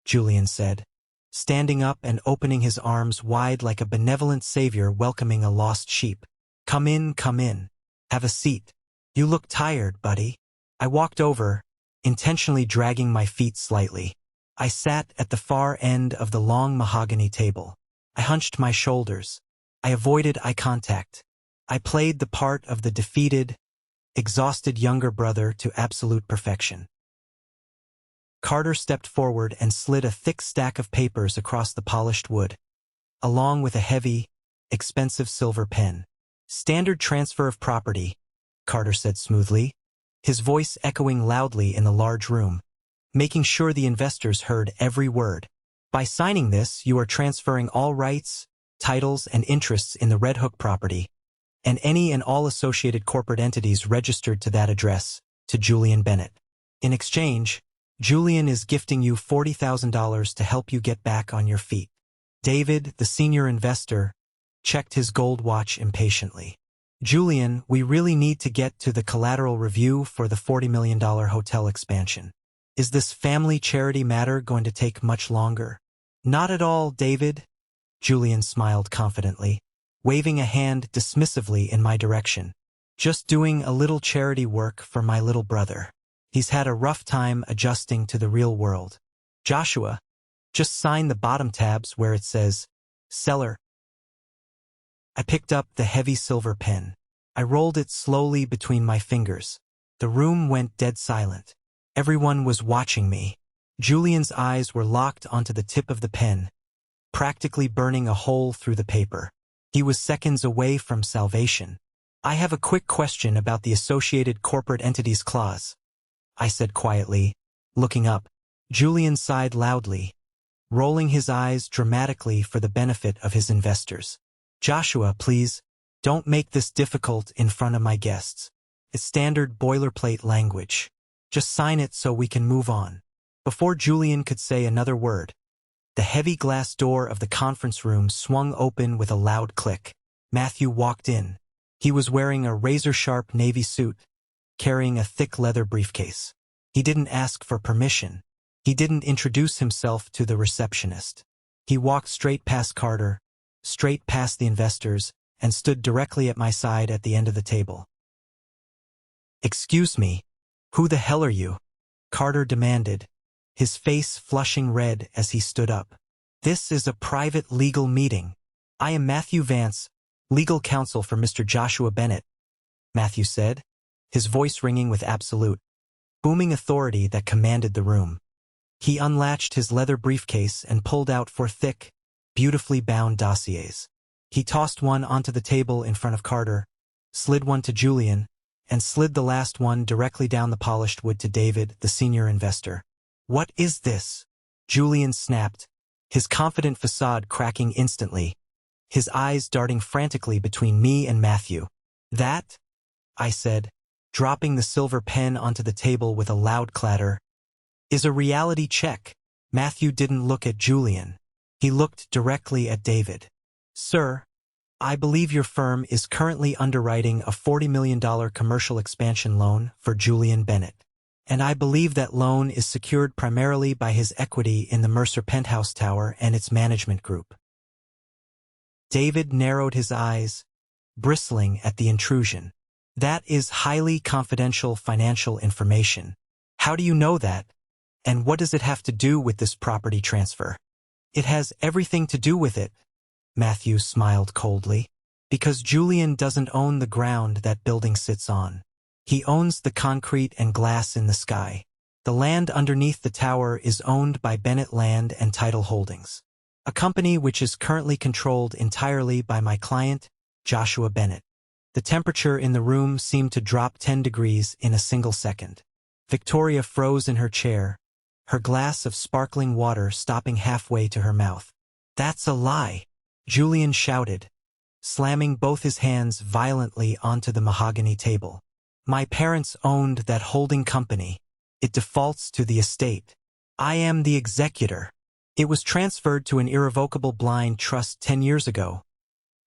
Speaker 1: Julian said, standing up and opening his arms wide like a benevolent savior welcoming a lost sheep. Come in, come in. Have a seat. You look tired, buddy. I walked over, intentionally dragging my feet slightly. I sat at the far end of the long mahogany table. I hunched my shoulders. I avoided eye contact. I played the part of the defeated, exhausted younger brother to absolute perfection. Carter stepped forward and slid a thick stack of papers across the polished wood, along with a heavy, expensive silver pen. "Standard transfer of property," Carter said smoothly, his voice echoing loudly in the large room, making sure the investors heard every word. "By signing this, you are transferring all rights, titles, and interests in the Red Hook property, and any and all associated corporate entities registered to that address, to Julian Bennett. In exchange, Julian is gifting you $40,000 to help you get back on your feet." David, the senior investor, checked his gold watch impatiently. "Julian, we really need to get to the collateral review for the $40 million hotel expansion. Is this family charity matter going to take much longer?" "Not at all, David," Julian smiled confidently, waving a hand dismissively in my direction. "Just doing a little charity work for my little brother. He's had a rough time adjusting to the real world. Joshua, just sign the bottom tabs where it says, Seller." I picked up the heavy silver pen. I rolled it slowly between my fingers. The room went dead silent. Everyone was watching me. Julian's eyes were locked onto the tip of the pen, practically burning a hole through the paper. He was seconds away from salvation. "I have a quick question about the Associated Corporate Entities Clause," I said quietly, looking up. Julian sighed loudly, rolling his eyes dramatically for the benefit of his investors. "Joshua, please, don't make this difficult in front of my guests. It's standard boilerplate language. Just sign it so we can move on." Before Julian could say another word, the heavy glass door of the conference room swung open with a loud click. Matthew walked in. He was wearing a razor-sharp navy suit, carrying a thick leather briefcase. He didn't ask for permission. He didn't introduce himself to the receptionist. He walked straight past Carter, straight past the investors, and stood directly at my side at the end of the table. "Excuse me, who the hell are you?" Carter demanded, his face flushing red as he stood up. "This is a private legal meeting. I am Matthew Vance, legal counsel for Mr. Joshua Bennett," Matthew said, his voice ringing with absolute, booming authority that commanded the room. He unlatched his leather briefcase and pulled out 4 thick, beautifully bound dossiers. He tossed one onto the table in front of Carter, slid one to Julian, and slid the last one directly down the polished wood to David, the senior investor. "What is this?" Julian snapped, his confident facade cracking instantly, his eyes darting frantically between me and Matthew. "That," I said, dropping the silver pen onto the table with a loud clatter, "is a reality check." Matthew didn't look at Julian. He looked directly at David. "Sir, I believe your firm is currently underwriting a $40 million commercial expansion loan for Julian Bennett. And I believe that loan is secured primarily by his equity in the Mercer Penthouse Tower and its management group." David narrowed his eyes, bristling at the intrusion. "That is highly confidential financial information. How do you know that? And what does it have to do with this property transfer?" "It has everything to do with it," Matthew smiled coldly, "because Julian doesn't own the ground that building sits on. He owns the concrete and glass in the sky. The land underneath the tower is owned by Bennett Land and Title Holdings, a company which is currently controlled entirely by my client, Joshua Bennett." The temperature in the room seemed to drop 10 degrees in a single second. Victoria froze in her chair, her glass of sparkling water stopping halfway to her mouth. "That's a lie," Julian shouted, slamming both his hands violently onto the mahogany table. "My parents owned that holding company. It defaults to the estate. I am the executor. It was transferred to an irrevocable blind trust 10 years ago,"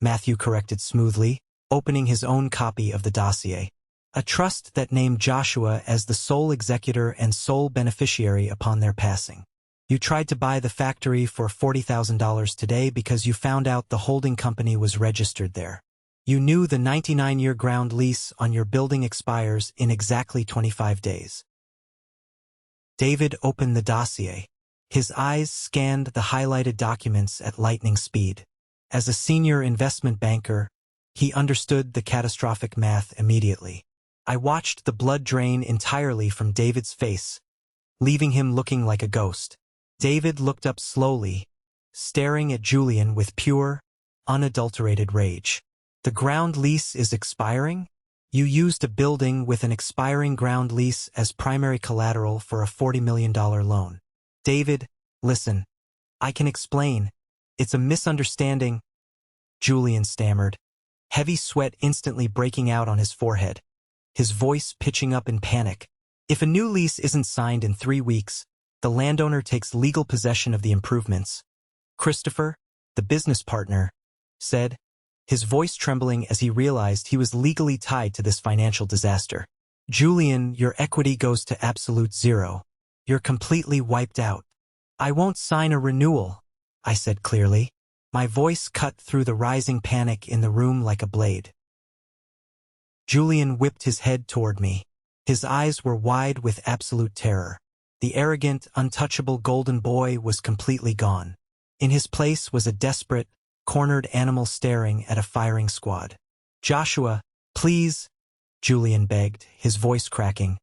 Speaker 1: Matthew corrected smoothly, opening his own copy of the dossier. "A trust that named Joshua as the sole executor and sole beneficiary upon their passing. You tried to buy the factory for $40,000 today because you found out the holding company was registered there. You knew the 99-year ground lease on your building expires in exactly 25 days. David opened the dossier. His eyes scanned the highlighted documents at lightning speed. As a senior investment banker, he understood the catastrophic math immediately. I watched the blood drain entirely from David's face, leaving him looking like a ghost. David looked up slowly, staring at Julian with pure, unadulterated rage. The ground lease is expiring? You used a building with an expiring ground lease as primary collateral for a $40 million loan. David, listen. I can explain. It's a misunderstanding. Julian stammered, heavy sweat instantly breaking out on his forehead, his voice pitching up in panic. If a new lease isn't signed in 3 weeks, the landowner takes legal possession of the improvements. Christopher, the business partner, said, his voice trembling as he realized he was legally tied to this financial disaster. Julian, your equity goes to absolute zero. You're completely wiped out. I won't sign a renewal, I said clearly. My voice cut through the rising panic in the room like a blade. Julian whipped his head toward me. His eyes were wide with absolute terror. The arrogant, untouchable golden boy was completely gone. In his place was a desperate, cornered animal staring at a firing squad. Joshua, please, Julian begged, his voice cracking,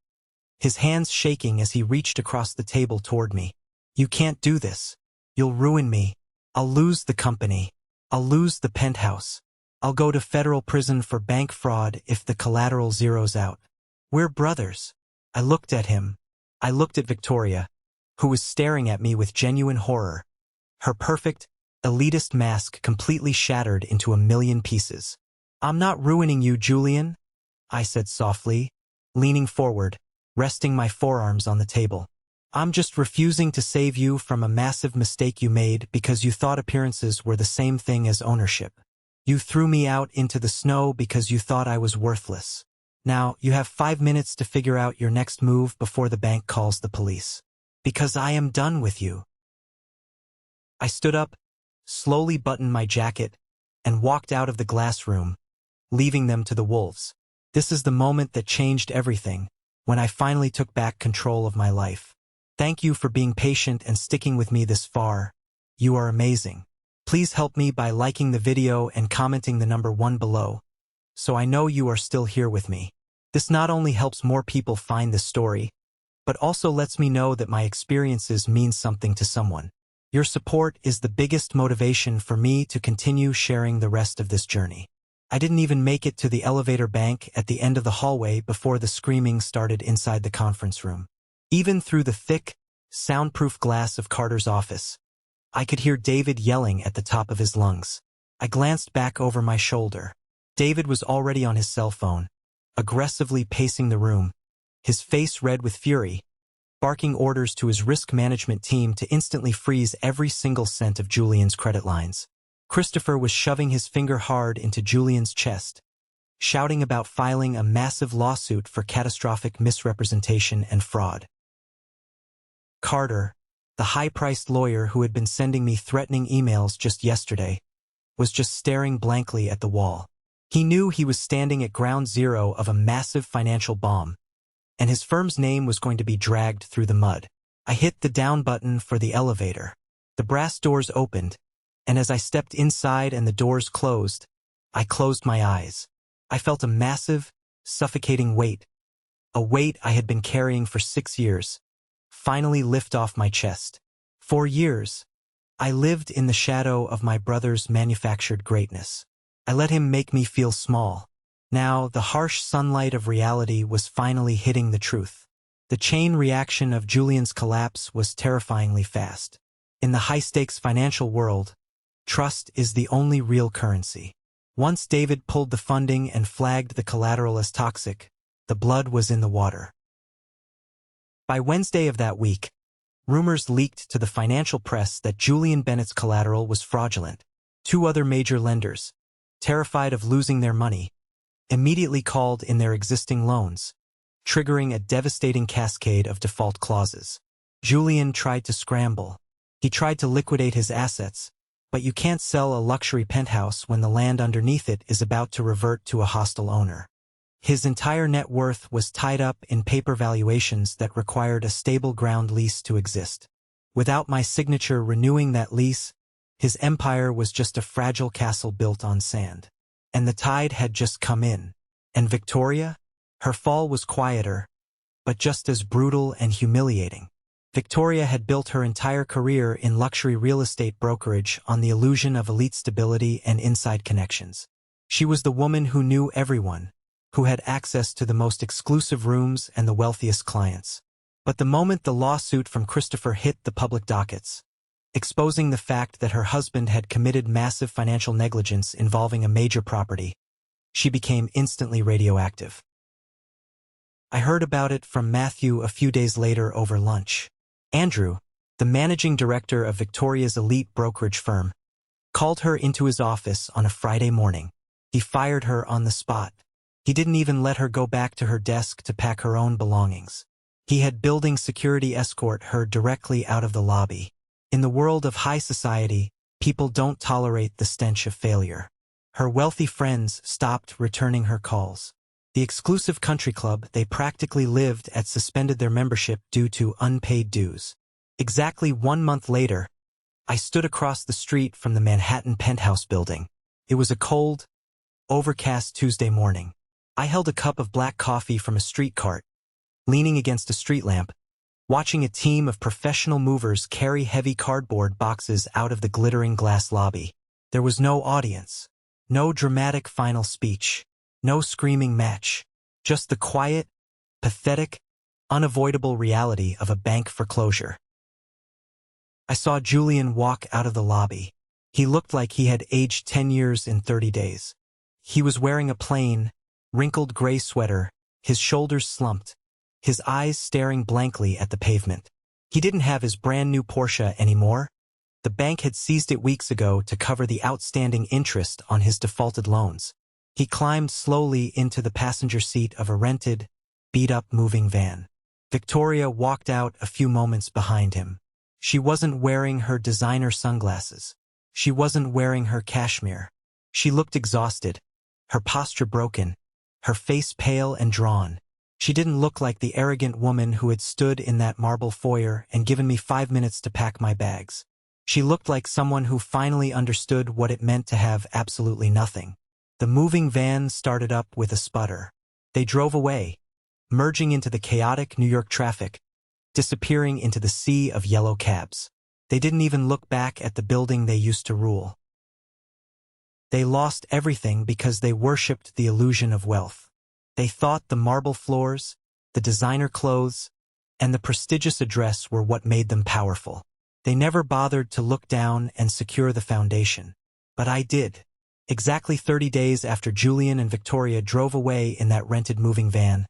Speaker 1: his hands shaking as he reached across the table toward me. You can't do this. You'll ruin me. I'll lose the company. I'll lose the penthouse. I'll go to federal prison for bank fraud if the collateral zeroes out. We're brothers. I looked at him. I looked at Victoria, who was staring at me with genuine horror, her perfect, elitist mask completely shattered into a million pieces. I'm not ruining you, Julian, I said softly, leaning forward, resting my forearms on the table. I'm just refusing to save you from a massive mistake you made because you thought appearances were the same thing as ownership. You threw me out into the snow because you thought I was worthless. Now, you have 5 minutes to figure out your next move before the bank calls the police. Because I am done with you. I stood up, slowly buttoned my jacket, and walked out of the glass room, leaving them to the wolves. This is the moment that changed everything, when I finally took back control of my life. Thank you for being patient and sticking with me this far. You are amazing. Please help me by liking the video and commenting the number 1 below, so I know you are still here with me. This not only helps more people find this story, but also lets me know that my experiences mean something to someone. Your support is the biggest motivation for me to continue sharing the rest of this journey. I didn't even make it to the elevator bank at the end of the hallway before the screaming started inside the conference room. Even through the thick, soundproof glass of Carter's office, I could hear David yelling at the top of his lungs. I glanced back over my shoulder. David was already on his cell phone, aggressively pacing the room, his face red with fury, barking orders to his risk management team to instantly freeze every single cent of Julian's credit lines. Christopher was shoving his finger hard into Julian's chest, shouting about filing a massive lawsuit for catastrophic misrepresentation and fraud. Carter, the high-priced lawyer who had been sending me threatening emails just yesterday, was just staring blankly at the wall. He knew he was standing at ground zero of a massive financial bomb, and his firm's name was going to be dragged through the mud. I hit the down button for the elevator. The brass doors opened, and as I stepped inside and the doors closed, I closed my eyes. I felt a massive, suffocating weight, a weight I had been carrying for 6 years, finally lift off my chest. For years, I lived in the shadow of my brother's manufactured greatness. I let him make me feel small. Now, the harsh sunlight of reality was finally hitting the truth. The chain reaction of Julian's collapse was terrifyingly fast. In the high-stakes financial world, trust is the only real currency. Once David pulled the funding and flagged the collateral as toxic, the blood was in the water. By Wednesday of that week, rumors leaked to the financial press that Julian Bennett's collateral was fraudulent. 2 other major lenders, terrified of losing their money, immediately called in their existing loans, triggering a devastating cascade of default clauses. Julian tried to scramble. He tried to liquidate his assets, but you can't sell a luxury penthouse when the land underneath it is about to revert to a hostile owner. His entire net worth was tied up in paper valuations that required a stable ground lease to exist. Without my signature renewing that lease, His empire was just a fragile castle built on sand. And the tide had just come in. And Victoria? Her fall was quieter, but just as brutal and humiliating. Victoria had built her entire career in luxury real estate brokerage on the illusion of elite stability and inside connections. She was the woman who knew everyone, who had access to the most exclusive rooms and the wealthiest clients. But the moment the lawsuit from Christopher hit the public dockets, exposing the fact that her husband had committed massive financial negligence involving a major property, she became instantly radioactive. I heard about it from Matthew a few days later over lunch. Andrew, the managing director of Victoria's elite brokerage firm, called her into his office on a Friday morning. He fired her on the spot. He didn't even let her go back to her desk to pack her own belongings. He had building security escort her directly out of the lobby. In the world of high society, people don't tolerate the stench of failure. Her wealthy friends stopped returning her calls. The exclusive country club they practically lived at suspended their membership due to unpaid dues. Exactly 1 month later, I stood across the street from the Manhattan penthouse building. It was a cold, overcast Tuesday morning. I held a cup of black coffee from a street cart, leaning against a street lamp, watching a team of professional movers carry heavy cardboard boxes out of the glittering glass lobby. There was no audience, no dramatic final speech, no screaming match, just the quiet, pathetic, unavoidable reality of a bank foreclosure. I saw Julian walk out of the lobby. He looked like he had aged 10 years in 30 days. He was wearing a plain, wrinkled gray sweater, his shoulders slumped, his eyes staring blankly at the pavement. He didn't have his brand new Porsche anymore. The bank had seized it weeks ago to cover the outstanding interest on his defaulted loans. He climbed slowly into the passenger seat of a rented, beat-up moving van. Victoria walked out a few moments behind him. She wasn't wearing her designer sunglasses. She wasn't wearing her cashmere. She looked exhausted, her posture broken, her face pale and drawn. She didn't look like the arrogant woman who had stood in that marble foyer and given me 5 minutes to pack my bags. She looked like someone who finally understood what it meant to have absolutely nothing. The moving van started up with a sputter. They drove away, merging into the chaotic New York traffic, disappearing into the sea of yellow cabs. They didn't even look back at the building they used to rule. They lost everything because they worshipped the illusion of wealth. They thought the marble floors, the designer clothes, and the prestigious address were what made them powerful. They never bothered to look down and secure the foundation. But I did. Exactly 30 days after Julian and Victoria drove away in that rented moving van,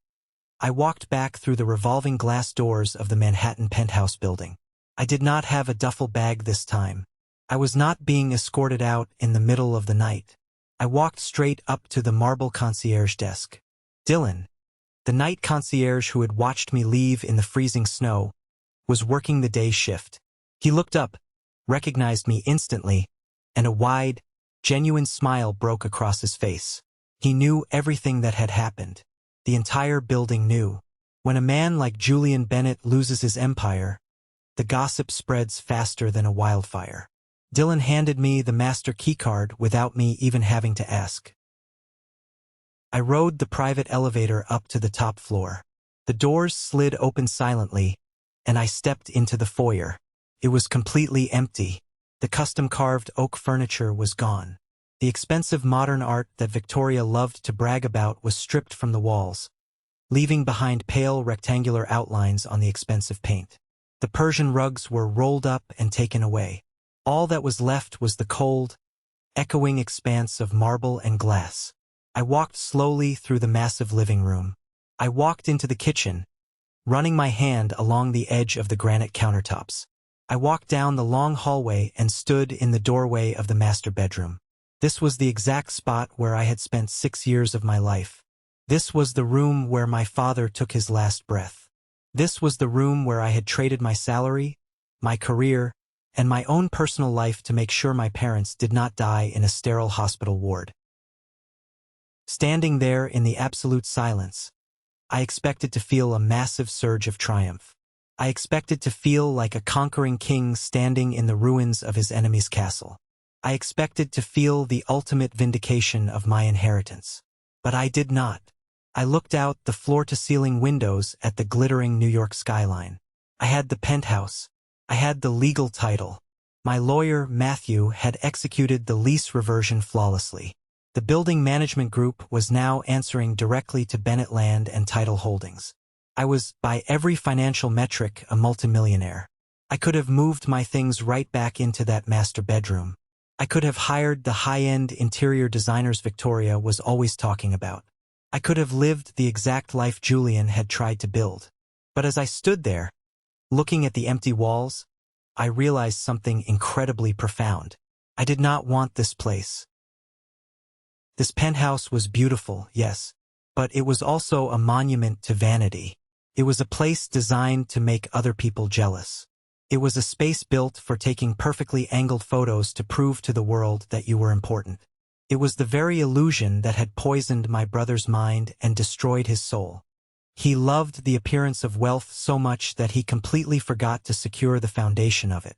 Speaker 1: I walked back through the revolving glass doors of the Manhattan penthouse building. I did not have a duffel bag this time. I was not being escorted out in the middle of the night. I walked straight up to the marble concierge desk. Dylan, the night concierge who had watched me leave in the freezing snow, was working the day shift. He looked up, recognized me instantly, and a wide, genuine smile broke across his face. He knew everything that had happened. The entire building knew. When a man like Julian Bennett loses his empire, the gossip spreads faster than a wildfire. Dylan handed me the master keycard without me even having to ask. I rode the private elevator up to the top floor. The doors slid open silently, and I stepped into the foyer. It was completely empty. The custom-carved oak furniture was gone. The expensive modern art that Victoria loved to brag about was stripped from the walls, leaving behind pale rectangular outlines on the expensive paint. The Persian rugs were rolled up and taken away. All that was left was the cold, echoing expanse of marble and glass. I walked slowly through the massive living room. I walked into the kitchen, running my hand along the edge of the granite countertops. I walked down the long hallway and stood in the doorway of the master bedroom. This was the exact spot where I had spent 6 years of my life. This was the room where my father took his last breath. This was the room where I had traded my salary, my career, and my own personal life to make sure my parents did not die in a sterile hospital ward. Standing there in the absolute silence, I expected to feel a massive surge of triumph. I expected to feel like a conquering king standing in the ruins of his enemy's castle. I expected to feel the ultimate vindication of my inheritance. But I did not. I looked out the floor-to-ceiling windows at the glittering New York skyline. I had the penthouse. I had the legal title. My lawyer, Matthew, had executed the lease reversion flawlessly. The building management group was now answering directly to Bennett Land and Title Holdings. I was, by every financial metric, a multimillionaire. I could have moved my things right back into that master bedroom. I could have hired the high-end interior designers Victoria was always talking about. I could have lived the exact life Julian had tried to build. But as I stood there, looking at the empty walls, I realized something incredibly profound. I did not want this place. This penthouse was beautiful, yes, but it was also a monument to vanity. It was a place designed to make other people jealous. It was a space built for taking perfectly angled photos to prove to the world that you were important. It was the very illusion that had poisoned my brother's mind and destroyed his soul. He loved the appearance of wealth so much that he completely forgot to secure the foundation of it.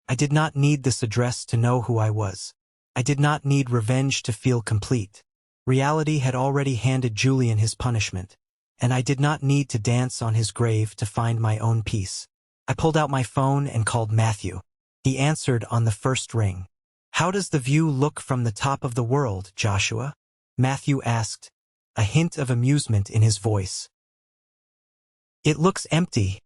Speaker 1: I did not need this address to know who I was. I did not need revenge to feel complete. Reality had already handed Julian his punishment, and I did not need to dance on his grave to find my own peace. I pulled out my phone and called Matthew. He answered on the first ring. "How does the view look from the top of the world, Joshua?" Matthew asked, a hint of amusement in his voice. "It looks empty,"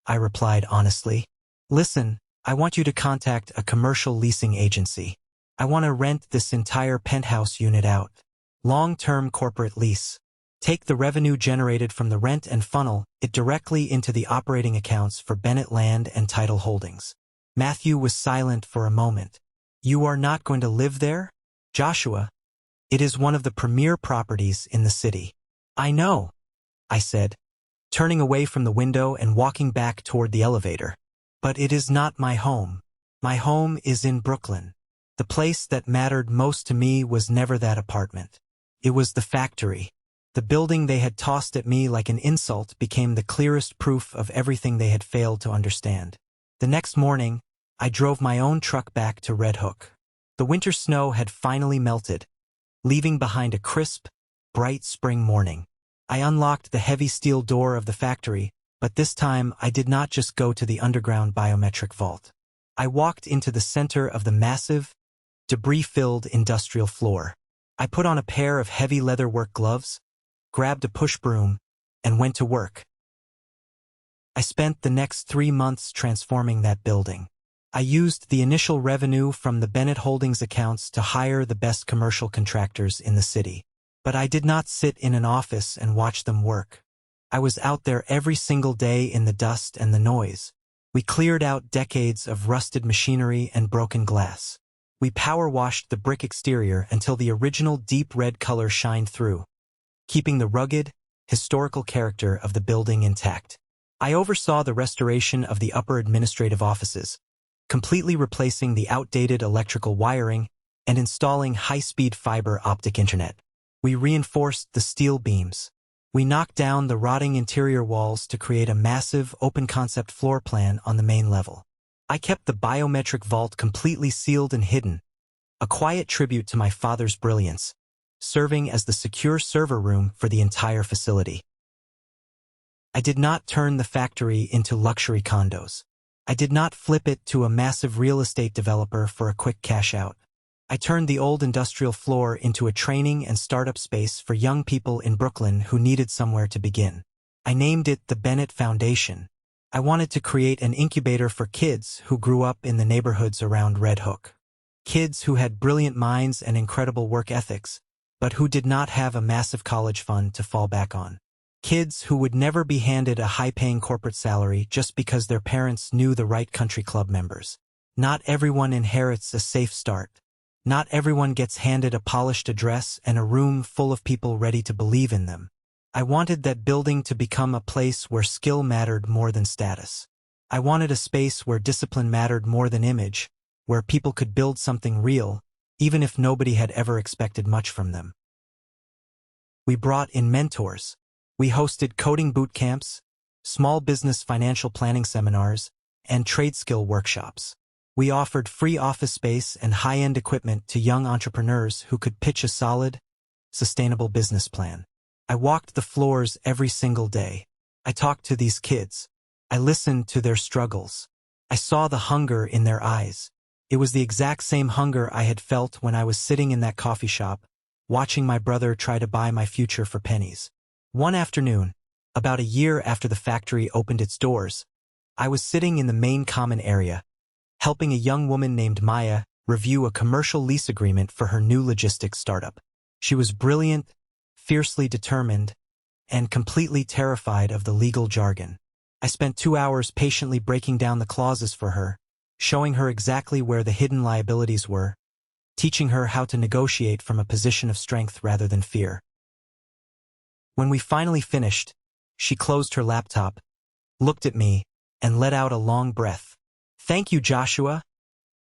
Speaker 1: I replied honestly. "Listen, I want you to contact a commercial leasing agency. I want to rent this entire penthouse unit out. Long-term corporate lease. Take the revenue generated from the rent and funnel it directly into the operating accounts for Bennett Land and Title Holdings." Matthew was silent for a moment. "You are not going to live there, Joshua? It is one of the premier properties in the city." "I know," I said, turning away from the window and walking back toward the elevator. "But it is not my home. My home is in Brooklyn. The place that mattered most to me was never that apartment. It was the factory. The building they had tossed at me like an insult became the clearest proof of everything they had failed to understand. The next morning, I drove my own truck back to Red Hook. The winter snow had finally melted, leaving behind a crisp, bright spring morning. I unlocked the heavy steel door of the factory, but this time I did not just go to the underground biometric vault. I walked into the center of the massive, debris-filled industrial floor. I put on a pair of heavy leatherwork gloves, grabbed a push broom, and went to work. I spent the next 3 months transforming that building. I used the initial revenue from the Bennett Holdings accounts to hire the best commercial contractors in the city. But I did not sit in an office and watch them work. I was out there every single day in the dust and the noise. We cleared out decades of rusted machinery and broken glass. We power-washed the brick exterior until the original deep red color shined through, keeping the rugged, historical character of the building intact. I oversaw the restoration of the upper administrative offices, completely replacing the outdated electrical wiring and installing high-speed fiber optic internet. We reinforced the steel beams. We knocked down the rotting interior walls to create a massive, open-concept floor plan on the main level. I kept the biometric vault completely sealed and hidden, a quiet tribute to my father's brilliance, serving as the secure server room for the entire facility. I did not turn the factory into luxury condos. I did not flip it to a massive real estate developer for a quick cash out. I turned the old industrial floor into a training and startup space for young people in Brooklyn who needed somewhere to begin. I named it the Bennett Foundation. I wanted to create an incubator for kids who grew up in the neighborhoods around Red Hook. Kids who had brilliant minds and incredible work ethics, but who did not have a massive college fund to fall back on. Kids who would never be handed a high-paying corporate salary just because their parents knew the right country club members. Not everyone inherits a safe start. Not everyone gets handed a polished address and a room full of people ready to believe in them. I wanted that building to become a place where skill mattered more than status. I wanted a space where discipline mattered more than image, where people could build something real, even if nobody had ever expected much from them. We brought in mentors. We hosted coding boot camps, small business financial planning seminars, and trade skill workshops. We offered free office space and high-end equipment to young entrepreneurs who could pitch a solid, sustainable business plan. I walked the floors every single day. I talked to these kids. I listened to their struggles. I saw the hunger in their eyes. It was the exact same hunger I had felt when I was sitting in that coffee shop, watching my brother try to buy my future for pennies. One afternoon, about a year after the factory opened its doors, I was sitting in the main common area, helping a young woman named Maya review a commercial lease agreement for her new logistics startup. She was brilliant, fiercely determined, and completely terrified of the legal jargon. I spent 2 hours patiently breaking down the clauses for her, showing her exactly where the hidden liabilities were, teaching her how to negotiate from a position of strength rather than fear. When we finally finished, she closed her laptop, looked at me, and let out a long breath. "Thank you, Joshua,"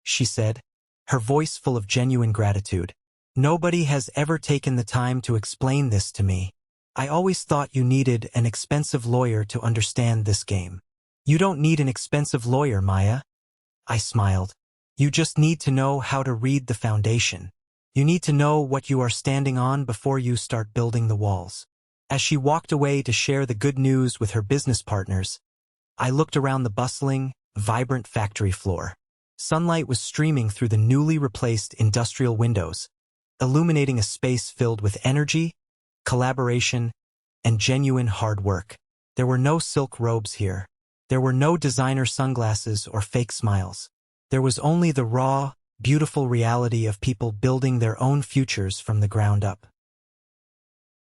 Speaker 1: she said, her voice full of genuine gratitude. "Nobody has ever taken the time to explain this to me. I always thought you needed an expensive lawyer to understand this game." "You don't need an expensive lawyer, Maya," I smiled. "You just need to know how to read the foundation. You need to know what you are standing on before you start building the walls." As she walked away to share the good news with her business partners, I looked around the bustling, vibrant factory floor. Sunlight was streaming through the newly replaced industrial windows, illuminating a space filled with energy, collaboration, and genuine hard work. There were no silk robes here. There were no designer sunglasses or fake smiles. There was only the raw, beautiful reality of people building their own futures from the ground up.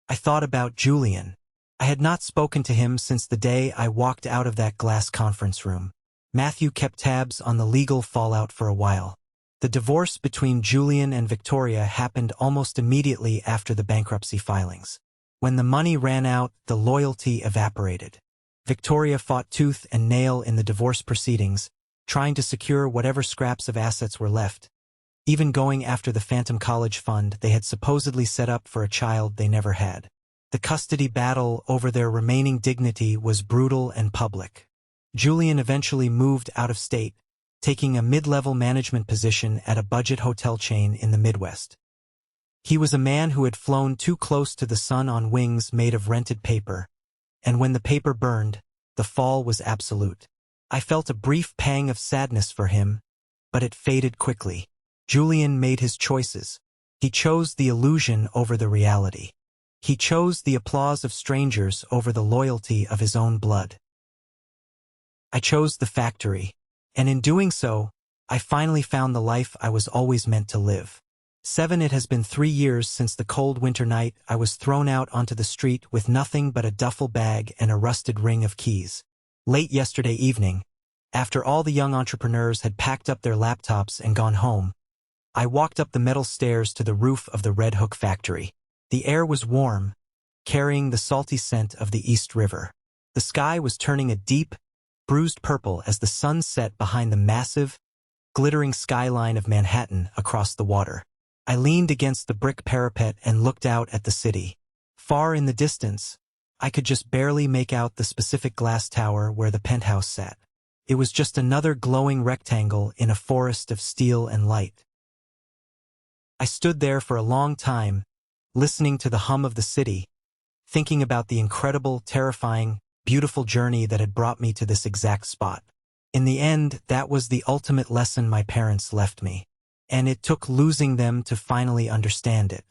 Speaker 1: I thought about Julian. I had not spoken to him since the day I walked out of that glass conference room. Matthew kept tabs on the legal fallout for a while. The divorce between Julian and Victoria happened almost immediately after the bankruptcy filings. When the money ran out, the loyalty evaporated. Victoria fought tooth and nail in the divorce proceedings, trying to secure whatever scraps of assets were left, even going after the Phantom College fund they had supposedly set up for a child they never had. The custody battle over their remaining dignity was brutal and public. Julian eventually moved out of state, taking a mid-level management position at a budget hotel chain in the Midwest. He was a man who had flown too close to the sun on wings made of rented paper, and when the paper burned, the fall was absolute. I felt a brief pang of sadness for him, but it faded quickly. Julian made his choices. He chose the illusion over the reality. He chose the applause of strangers over the loyalty of his own blood. I chose the factory, and in doing so, I finally found the life I was always meant to live. It has been 3 years since the cold winter night I was thrown out onto the street with nothing but a duffel bag and a rusted ring of keys. Late yesterday evening, after all the young entrepreneurs had packed up their laptops and gone home, I walked up the metal stairs to the roof of the Red Hook factory. The air was warm, carrying the salty scent of the East River. The sky was turning a deep, bruised purple as the sun set behind the massive, glittering skyline of Manhattan across the water. I leaned against the brick parapet and looked out at the city. Far in the distance, I could just barely make out the specific glass tower where the penthouse sat. It was just another glowing rectangle in a forest of steel and light. I stood there for a long time, listening to the hum of the city, thinking about the incredible, terrifying, beautiful journey that had brought me to this exact spot. In the end, that was the ultimate lesson my parents left me, and it took losing them to finally understand it.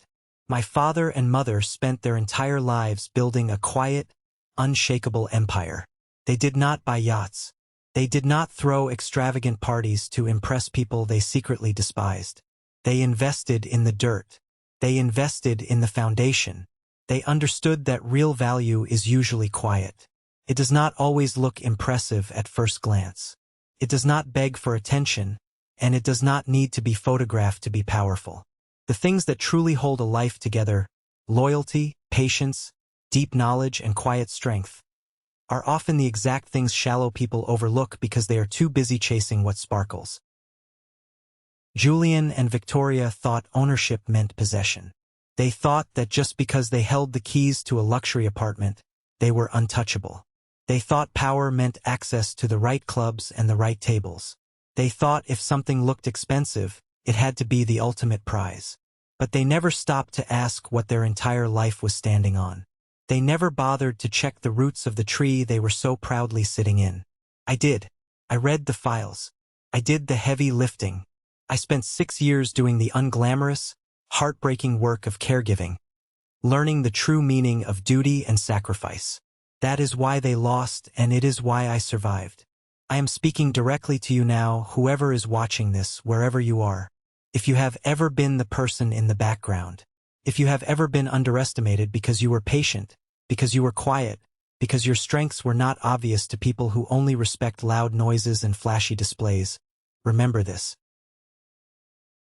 Speaker 1: My father and mother spent their entire lives building a quiet, unshakable empire. They did not buy yachts. They did not throw extravagant parties to impress people they secretly despised. They invested in the dirt. They invested in the foundation. They understood that real value is usually quiet. It does not always look impressive at first glance. It does not beg for attention, and it does not need to be photographed to be powerful. The things that truly hold a life together, loyalty, patience, deep knowledge, and quiet strength, are often the exact things shallow people overlook because they are too busy chasing what sparkles. Julian and Victoria thought ownership meant possession. They thought that just because they held the keys to a luxury apartment, they were untouchable. They thought power meant access to the right clubs and the right tables. They thought if something looked expensive, it had to be the ultimate prize. But they never stopped to ask what their entire life was standing on. They never bothered to check the roots of the tree they were so proudly sitting in. I did. I read the files. I did the heavy lifting. I spent 6 years doing the unglamorous, heartbreaking work of caregiving, learning the true meaning of duty and sacrifice. That is why they lost, and it is why I survived. I am speaking directly to you now, whoever is watching this, wherever you are. If you have ever been the person in the background, if you have ever been underestimated because you were patient, because you were quiet, because your strengths were not obvious to people who only respect loud noises and flashy displays, remember this.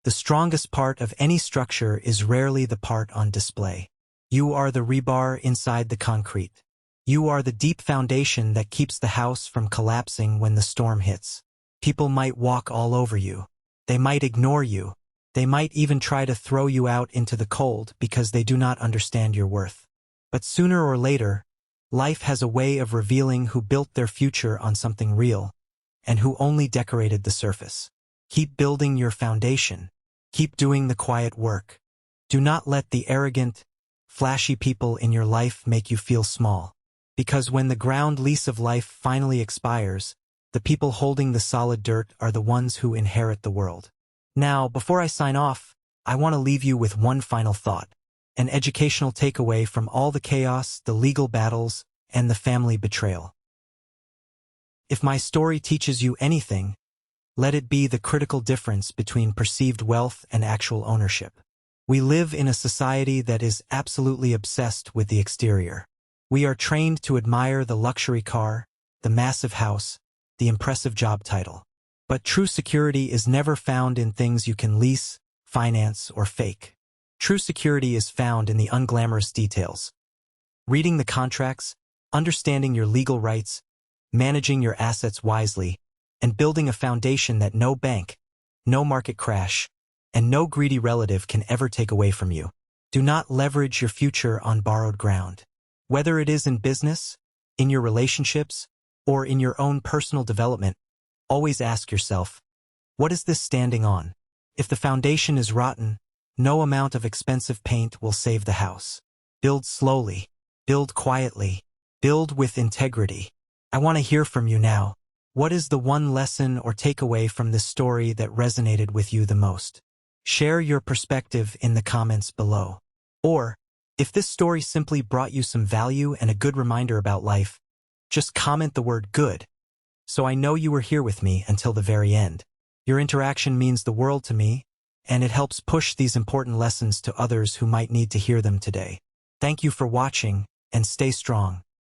Speaker 1: The strongest part of any structure is rarely the part on display. You are the rebar inside the concrete. You are the deep foundation that keeps the house from collapsing when the storm hits. People might walk all over you. They might ignore you. They might even try to throw you out into the cold because they do not understand your worth. But sooner or later, life has a way of revealing who built their future on something real and who only decorated the surface. Keep building your foundation. Keep doing the quiet work. Do not let the arrogant, flashy people in your life make you feel small. Because when the ground lease of life finally expires, the people holding the solid dirt are the ones who inherit the world. Now, before I sign off, I want to leave you with one final thought, an educational takeaway from all the chaos, the legal battles, and the family betrayal. If my story teaches you anything, let it be the critical difference between perceived wealth and actual ownership. We live in a society that is absolutely obsessed with the exterior. We are trained to admire the luxury car, the massive house, the impressive job title. But true security is never found in things you can lease, finance, or fake. True security is found in the unglamorous details. Reading the contracts, understanding your legal rights, managing your assets wisely, and building a foundation that no bank, no market crash, and no greedy relative can ever take away from you. Do not leverage your future on borrowed ground. Whether it is in business, in your relationships, or in your own personal development, always ask yourself, what is this standing on? If the foundation is rotten, no amount of expensive paint will save the house. Build slowly, build quietly, build with integrity. I want to hear from you now. What is the one lesson or takeaway from this story that resonated with you the most? Share your perspective in the comments below. Or, if this story simply brought you some value and a good reminder about life, just comment the word good, so I know you were here with me until the very end. Your interaction means the world to me, and it helps push these important lessons to others who might need to hear them today. Thank you for watching, and stay strong.